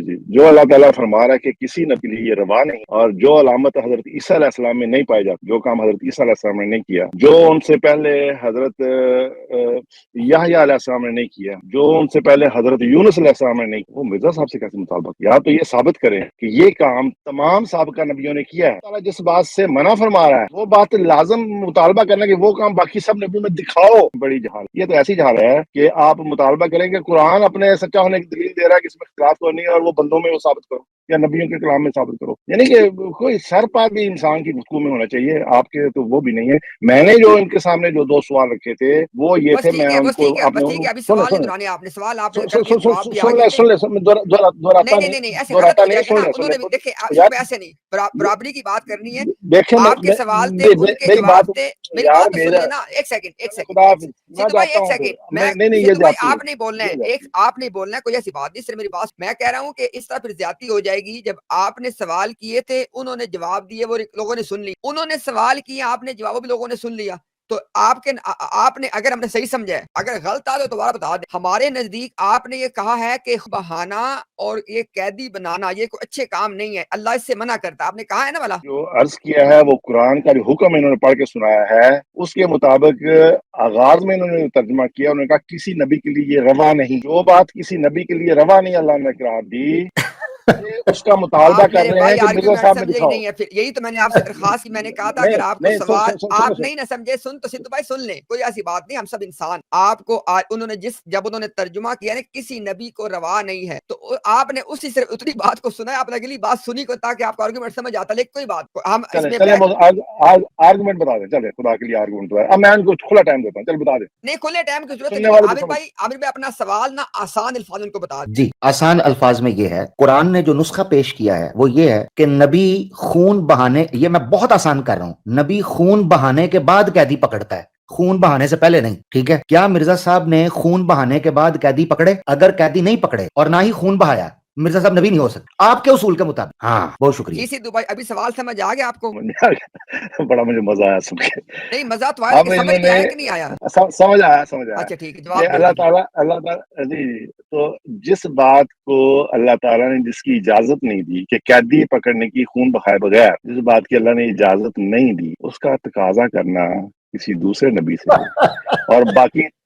جی جو اللہ تعالیٰ فرما رہا ہے کہ کسی نبی کے لیے یہ روا نہیں. اور جو علامت حضرت عیسیٰ علیہ السلام میں نہیں پائی جاتی، جو کام حضرت عیسیٰ علیہ السلام نے نہیں کیا، جو ان سے پہلے حضرت یحییٰ علیہ السلام نے نہیں کیا، جو ان سے پہلے حضرت یونس علیہ السلام نے نہیں کیا، وہ مرزا صاحب سے کیسے مطالبہ کیا؟ تو یہ ثابت کریں کہ یہ کام تمام سابقہ نبیوں نے کیا ہے. اللہ جس بات سے منع فرما رہا ہے وہ بات لازم مطالبہ کرنا کہ وہ کام باقی سب نبیوں میں دکھاؤ. بڑی جہالت. یہ تو ایسی جہالت ہے کہ آپ مطالبہ کریں کہ قرآن اپنے سچا ہونے کی دلیل دے رہا ہے کہ اس میں اختلاف تو نہیں ہے، اور وہ بندوں میں وہ ثابت کرو یا نبیوں کے کلام میں ثابت کرو. یعنی کہ کوئی سر پار بھی انسان کی گفتگو میں ہونا چاہیے. آپ کے تو وہ بھی نہیں ہے. میں نے جو ان کے سامنے جو دو سوال رکھے تھے وہ یہ تھے. میں ان کو ایسے نہیں برابری کی بات کرنی ہے. دیکھیں آپ کے سوال تھے ان کے جواب تھے. میری بات تو سنیے نا ایک سیکنڈ آپ نہیں بولنا ہے. آپ نہیں بولنا ہے، کوئی ایسی بات نہیں. صرف میری بات میں کہہ رہا ہوں کہ اس طرح پھر زیادتی ہو جائے گی. جب آپ نے سوال کیے تھے انہوں نے جواب دیے، وہ لوگوں نے سن لی. انہوں نے سوال کیے آپ نے جواب بھی لوگوں نے سن لیا. تو آپ نے اگر ہم نے صحیح سمجھا ہے، اگر غلط آ تو دوبارہ بتا دیں. ہمارے نزدیک آپ نے یہ کہا ہے کہ بہانا اور یہ قیدی بنانا یہ کوئی اچھے کام نہیں ہے، اللہ اس سے منع کرتا. آپ نے کہا ہے نا والا جو عرض کیا ہے وہ قرآن کا جو حکم انہوں نے پڑھ کے سنایا ہے اس کے مطابق آغاز میں انہوں نے ترجمہ کیا. انہوں نے کہا کسی نبی کے لیے یہ روا نہیں. جو بات کسی نبی کے لیے روا نہیں اللہ نے قرار دی اس کا مطالبہ کر رہے ہیں کہ مرزا صاحب نے دکھاؤ. نہیں ہے. پھر یہی تو میں نے آپ سے درخواست کی. میں نے کہا تھا اگر آپ کو سوال آپ نہیں نہ سمجھے تو سدھو بھائی سن لیں، کوئی ایسی بات نہیں. ہم سب انسان. آپ کو انہوں نے جب انہوں نے ترجمہ کیا نا کسی نبی کو روا نہیں ہے تو آپ نے اسی صرف اتنی بات کو سنا. آپ نے اگلی بات سنی کو تاکہ آپ کا آرگومنٹ سمجھ آتا. لیکن کوئی بات ہم آرگومنٹ بتا دیں. چلے خدا کے لیے آرگومنٹ. اب میں ان کو کھلا ٹائم دیتا ہوں. چل بتا دیں. نہیں کھلے ٹائم کی ضرورت نہیں. عامر بھائی اپنا سوال نا آسان الفاظ ان کو بتا دیں. جی آسان الفاظ میں یہ ہے، قرآن نے جو نسخہ پیش کیا ہے وہ یہ ہے کہ نبی خون بہانے، یہ میں بہت آسان کر رہا ہوں، نبی خون بہانے کے بعد قیدی پکڑتا ہے، خون بہانے سے پہلے نہیں. ٹھیک ہے؟ کیا مرزا صاحب نے خون بہانے کے بعد قیدی پکڑے؟ اگر قیدی نہیں پکڑے اور نہ ہی خون بہایا مرزا صاحب نبی نہیں ہو سکتے آپ کے اصول کے مطابق. ہاں بہت شکریہ. جی سدھو بھائی ابھی سوال سمجھ آ گیا آپ کو؟ بڑا مجھے مزہ آیا سن کے. نہیں مزہ تو آیا، سمجھ میں آیا کہ نہیں آیا؟ سمجھ آیا. اچھا ٹھیک ہے جواب اللہ تعالیٰ جی. تو جس بات کو اللہ تعالیٰ نے جس کی اجازت نہیں دی کہ قیدی پکڑنے کی خون بہائے بغیر، جس بات کی اللہ نے اجازت نہیں دی اس کا تقاضا کرنا کسی دوسرے نبی سے اور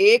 1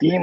3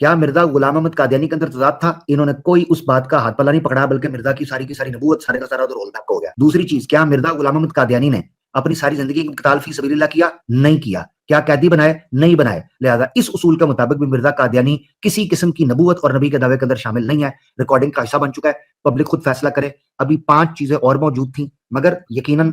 کیا مرزا غلام احمد قادیانی کے اندر تضاد تھا؟ انہوں نے کوئی اس بات کا ہاتھ پلا نہیں پکڑا، بلکہ مرزا کی ساری نبوت سارے کا سارا ادھر رول بیک ہو گیا۔ دوسری چیز، کیا مرزا غلام احمد قادیانی نے اپنی ساری زندگی قتال فی سبیل اللہ کیا؟ نہیں کیا۔ کیا قیدی بنائے؟ نہیں بنائے۔ لہذا اس اصول کے مطابق بھی مرزا قادیانی کسی قسم کی نبوت اور نبی کے دعوے کے اندر شامل نہیں ہے۔ ریکارڈنگ کا حصہ بن چکا ہے، پبلک خود فیصلہ کرے۔ ابھی 5 چیزیں اور موجود تھیں، مگر یقیناً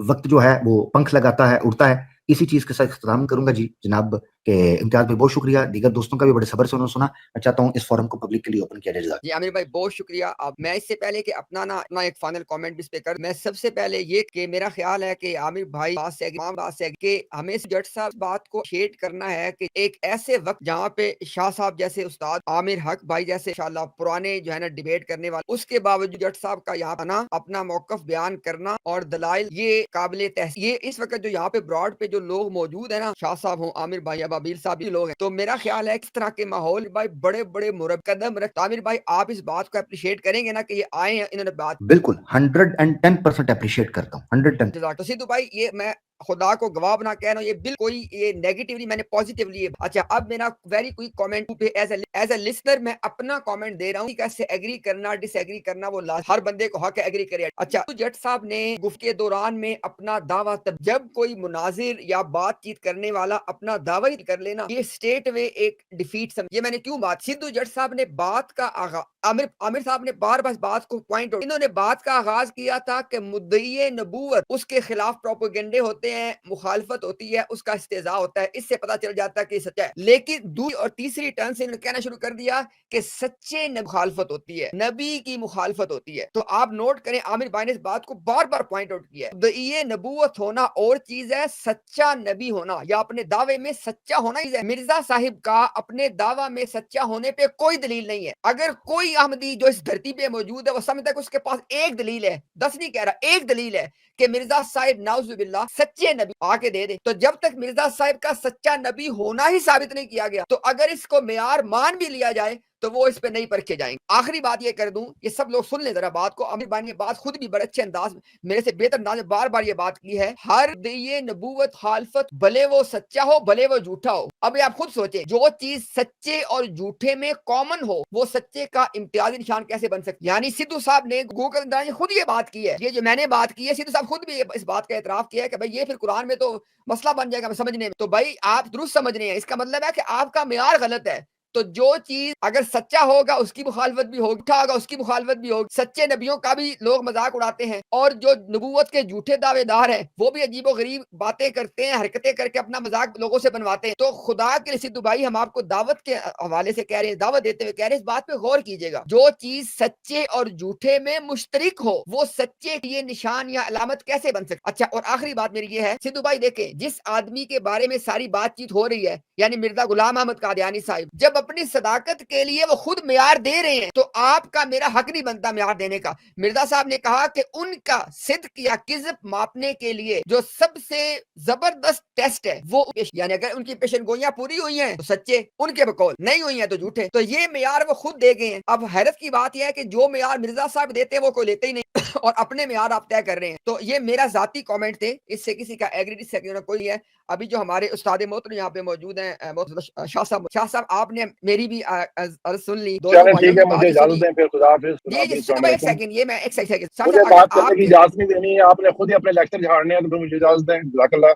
وقت جو ہے وہ پنکھ لگاتا ہے، اڑتا ہے۔ اسی چیز کے ساتھ اختتام کروں گا جی جناب کہ امتیاز بھائی بہت شکریہ، دیگر دوستوں کا بھی بڑے صبر سے انہوں نے سنا۔ میں چاہتا ہوں اس فورم کو پبلک کے لیے اوپن کیا جائے۔ جی عامر بھائی بہت شکریہ۔ اب میں اس سے پہلے کہ اپنا ایک فائنل کامنٹ بھی اس پہ کر، میں سب سے پہلے یہ کہ میرا خیال ہے کہ عامر بھائی بات سے کہ ہمیں جٹ صاحب بات کو شیئر کرنا ہے کہ ایک ایسے وقت جہاں پہ شاہ صاحب جیسے استاد، عامر حق بھائی جیسے انشاءاللہ پرانے جو ہے نا ڈیبیٹ کرنے والے، اس کے باوجود جٹ صاحب کا یہاں آنا، اپنا موقف بیان کرنا اور دلائل، یہ قابل تحسین۔ یہ اس وقت جو یہاں پہ براڈ پہ جو لوگ موجود ہیں نا، شاہ صاحب ہوں، عامر بھائی، ابابیل صاحب بھی لوگ ہیں، تو میرا خیال ہے اس طرح کے ماحول بھائی بڑے بڑے مرب قدم رکھ۔ عامر بھائی آپ اس بات کو اپریشیٹ کریں گے نا کہ یہ آئے ہیں، انہوں نے بات بالکل 110% اپریشیٹ کرتا ہوں، 110۔ تو سدھو بھائی یہ میں خدا کو گواہ بنا کہہ رہا ہوں، یہ بالکل یہ نیگیٹیولی میں نے پازیٹیولی۔ اچھا اب میرا ویری کوئک کامنٹ پہ ایز اے لسنر میں اپنا کامنٹ دے رہا ہوں، کیسے ایگری کرنا ڈس ایگری کرنا وہ ہر بندے کو حق ہے ایگری کرے۔ اچھا جٹ صاحب نے گفتگو کے دوران میں اپنا دعویٰ، جب کوئی مناظر یا بات چیت کرنے والا اپنا دعویٰ کر لینا، یہ اسٹیٹ وے ایک ڈیفیٹ سمجھ۔ یہ میں نے کیوں بات، سدھو جٹ صاحب نے بات کا آغاز، عامر صاحب نے بار بار بات کو پوائنٹ آؤٹ، انہوں نے بات کا آغاز کیا تھا کہ مدعی نبوت، اس کے خلاف پروپیگنڈے ہوتے ہیں، مخالفت ہوتی ہے، اس کا استہزاء ہوتا ہے، اس سے پتہ چل جاتا ہے کہ سچا ہے۔ لیکن دوسری اور تیسری ٹرن سے انہوں نے کہنا شروع کر دیا کہ سچے مخالفت ہوتی ہے، نبی کی مخالفت ہوتی ہے۔ تو آپ نوٹ کریں، عامر بھائی نے اس بات کو بار بار پوائنٹ آؤٹ کیا ہے، مدعی نبوت ہونا اور چیز ہے، سچا نبی ہونا یا اپنے دعوے میں سچا ہونا چیز ہے۔ مرزا صاحب کا اپنے دعویٰ میں سچا ہونے پہ کوئی دلیل نہیں ہے۔ اگر کوئی احمدی جو اس دھرتی پہ موجود ہے وہ سمجھتا ہے کہ اس کے پاس ایک دلیل ہے، 10 نہیں کہہ رہا، ایک دلیل ہے کہ مرزا صاحب نعوذ باللہ سچے نبی، آ کے دے دے، تو جب تک مرزا صاحب کا سچا نبی ہونا ہی ثابت نہیں کیا گیا، تو اگر اس کو معیار مان بھی لیا جائے تو وہ اس پہ نہیں پرکھے جائیں گے۔ آخری بات یہ کر دوں، یہ سب لوگ سن لیں ذرا بات کو، عامر بھائی نے بات خود بھی بڑے اچھے انداز میرے سے بہتر انداز میں بار بار یہ بات کی ہے، ہر یہ نبوت خالفت بھلے وہ سچا ہو بھلے وہ جھوٹا ہو۔ اب آپ خود سوچیں، جو چیز سچے اور جھوٹے میں کامن ہو وہ سچے کا امتیازی نشان کیسے بن سکتی؟ یعنی سدھو صاحب نے گوگل خود یہ بات کی ہے، یہ جو میں نے بات کی ہے، سدھو صاحب خود بھی اس بات کا اعتراف کیا ہے کہ بھائی یہ پھر قرآن میں تو مسئلہ بن جائے گا سمجھنے میں۔ تو بھائی آپ درست سمجھ رہے ہیں، اس کا مطلب ہے کہ آپ کا معیار غلط ہے۔ تو جو چیز اگر سچا ہوگا اس کی مخالفت بھی ہوگی، جھوٹا ہوگا اس کی مخالفت بھی ہوگی۔ سچے نبیوں کا بھی لوگ مذاق اڑاتے ہیں، اور جو نبوت کے جھوٹے دعوے دار ہیں وہ بھی عجیب و غریب باتیں کرتے ہیں، حرکتیں کر کے اپنا مذاق لوگوں سے بنواتے ہیں۔ تو خدا کے لیے سدھو بھائی ہم آپ کو دعوت کے حوالے سے کہہ رہے ہیں، دعوت دیتے ہوئے کہہ رہے ہیں، اس بات پہ غور کیجیے گا، جو چیز سچے اور جھوٹے میں مشترک ہو وہ سچے کی یہ نشان یا علامت کیسے بن سکتی؟ اچھا اور آخری بات میری یہ ہے، سدھو بھائی دیکھیں، جس آدمی کے بارے میں ساری بات چیت ہو رہی ہے یعنی مرزا غلام احمد قادیانی صاحب، جب اپنی صداقت کے لیے وہ خود معیار دے رہے ہیں تو آپ کا میرا حق نہیں بنتا معیار دینے کا۔ مرزا صاحب نے کہا کہ ان کا صدق یا کذب ماپنے کے لیے جو سب سے زبردست ٹیسٹ ہے وہ یعنی اگر ان کی پیشن گوئیاں پوری ہوئی ہیں تو سچے، ان کے بقول نہیں ہوئی ہیں تو جھوٹے۔ تو یہ معیار وہ خود دے گئے ہیں۔ اب حیرت کی بات یہ ہے کہ جو معیار مرزا صاحب دیتے ہیں وہ کوئی لیتے ہی نہیں اور اپنے معیار آپ طے کر رہے ہیں۔ تو یہ میرا ذاتی کامنٹ تھے، اس سے کسی کا ایگری ڈس ایگری ہونا کوئی ہے۔ ابھی جو ہمارے استاد محترم یہاں پہ موجود ہیں شاہ صاحب آپ نے میری بھی عرض سن لی، چلیں ٹھیک ہے، مجھے اجازت دیں، پھر خدا حافظ۔ جی ایک سیکنڈ، یہ میں ایک سیکنڈ مجھے بات کرنے کی اجازت نہیں دینی ہے، آپ نے خود ہی اپنے لیکچر جھاڑنے ہیں، تو پھر مجھے اجازت دیں، جزاک اللہ۔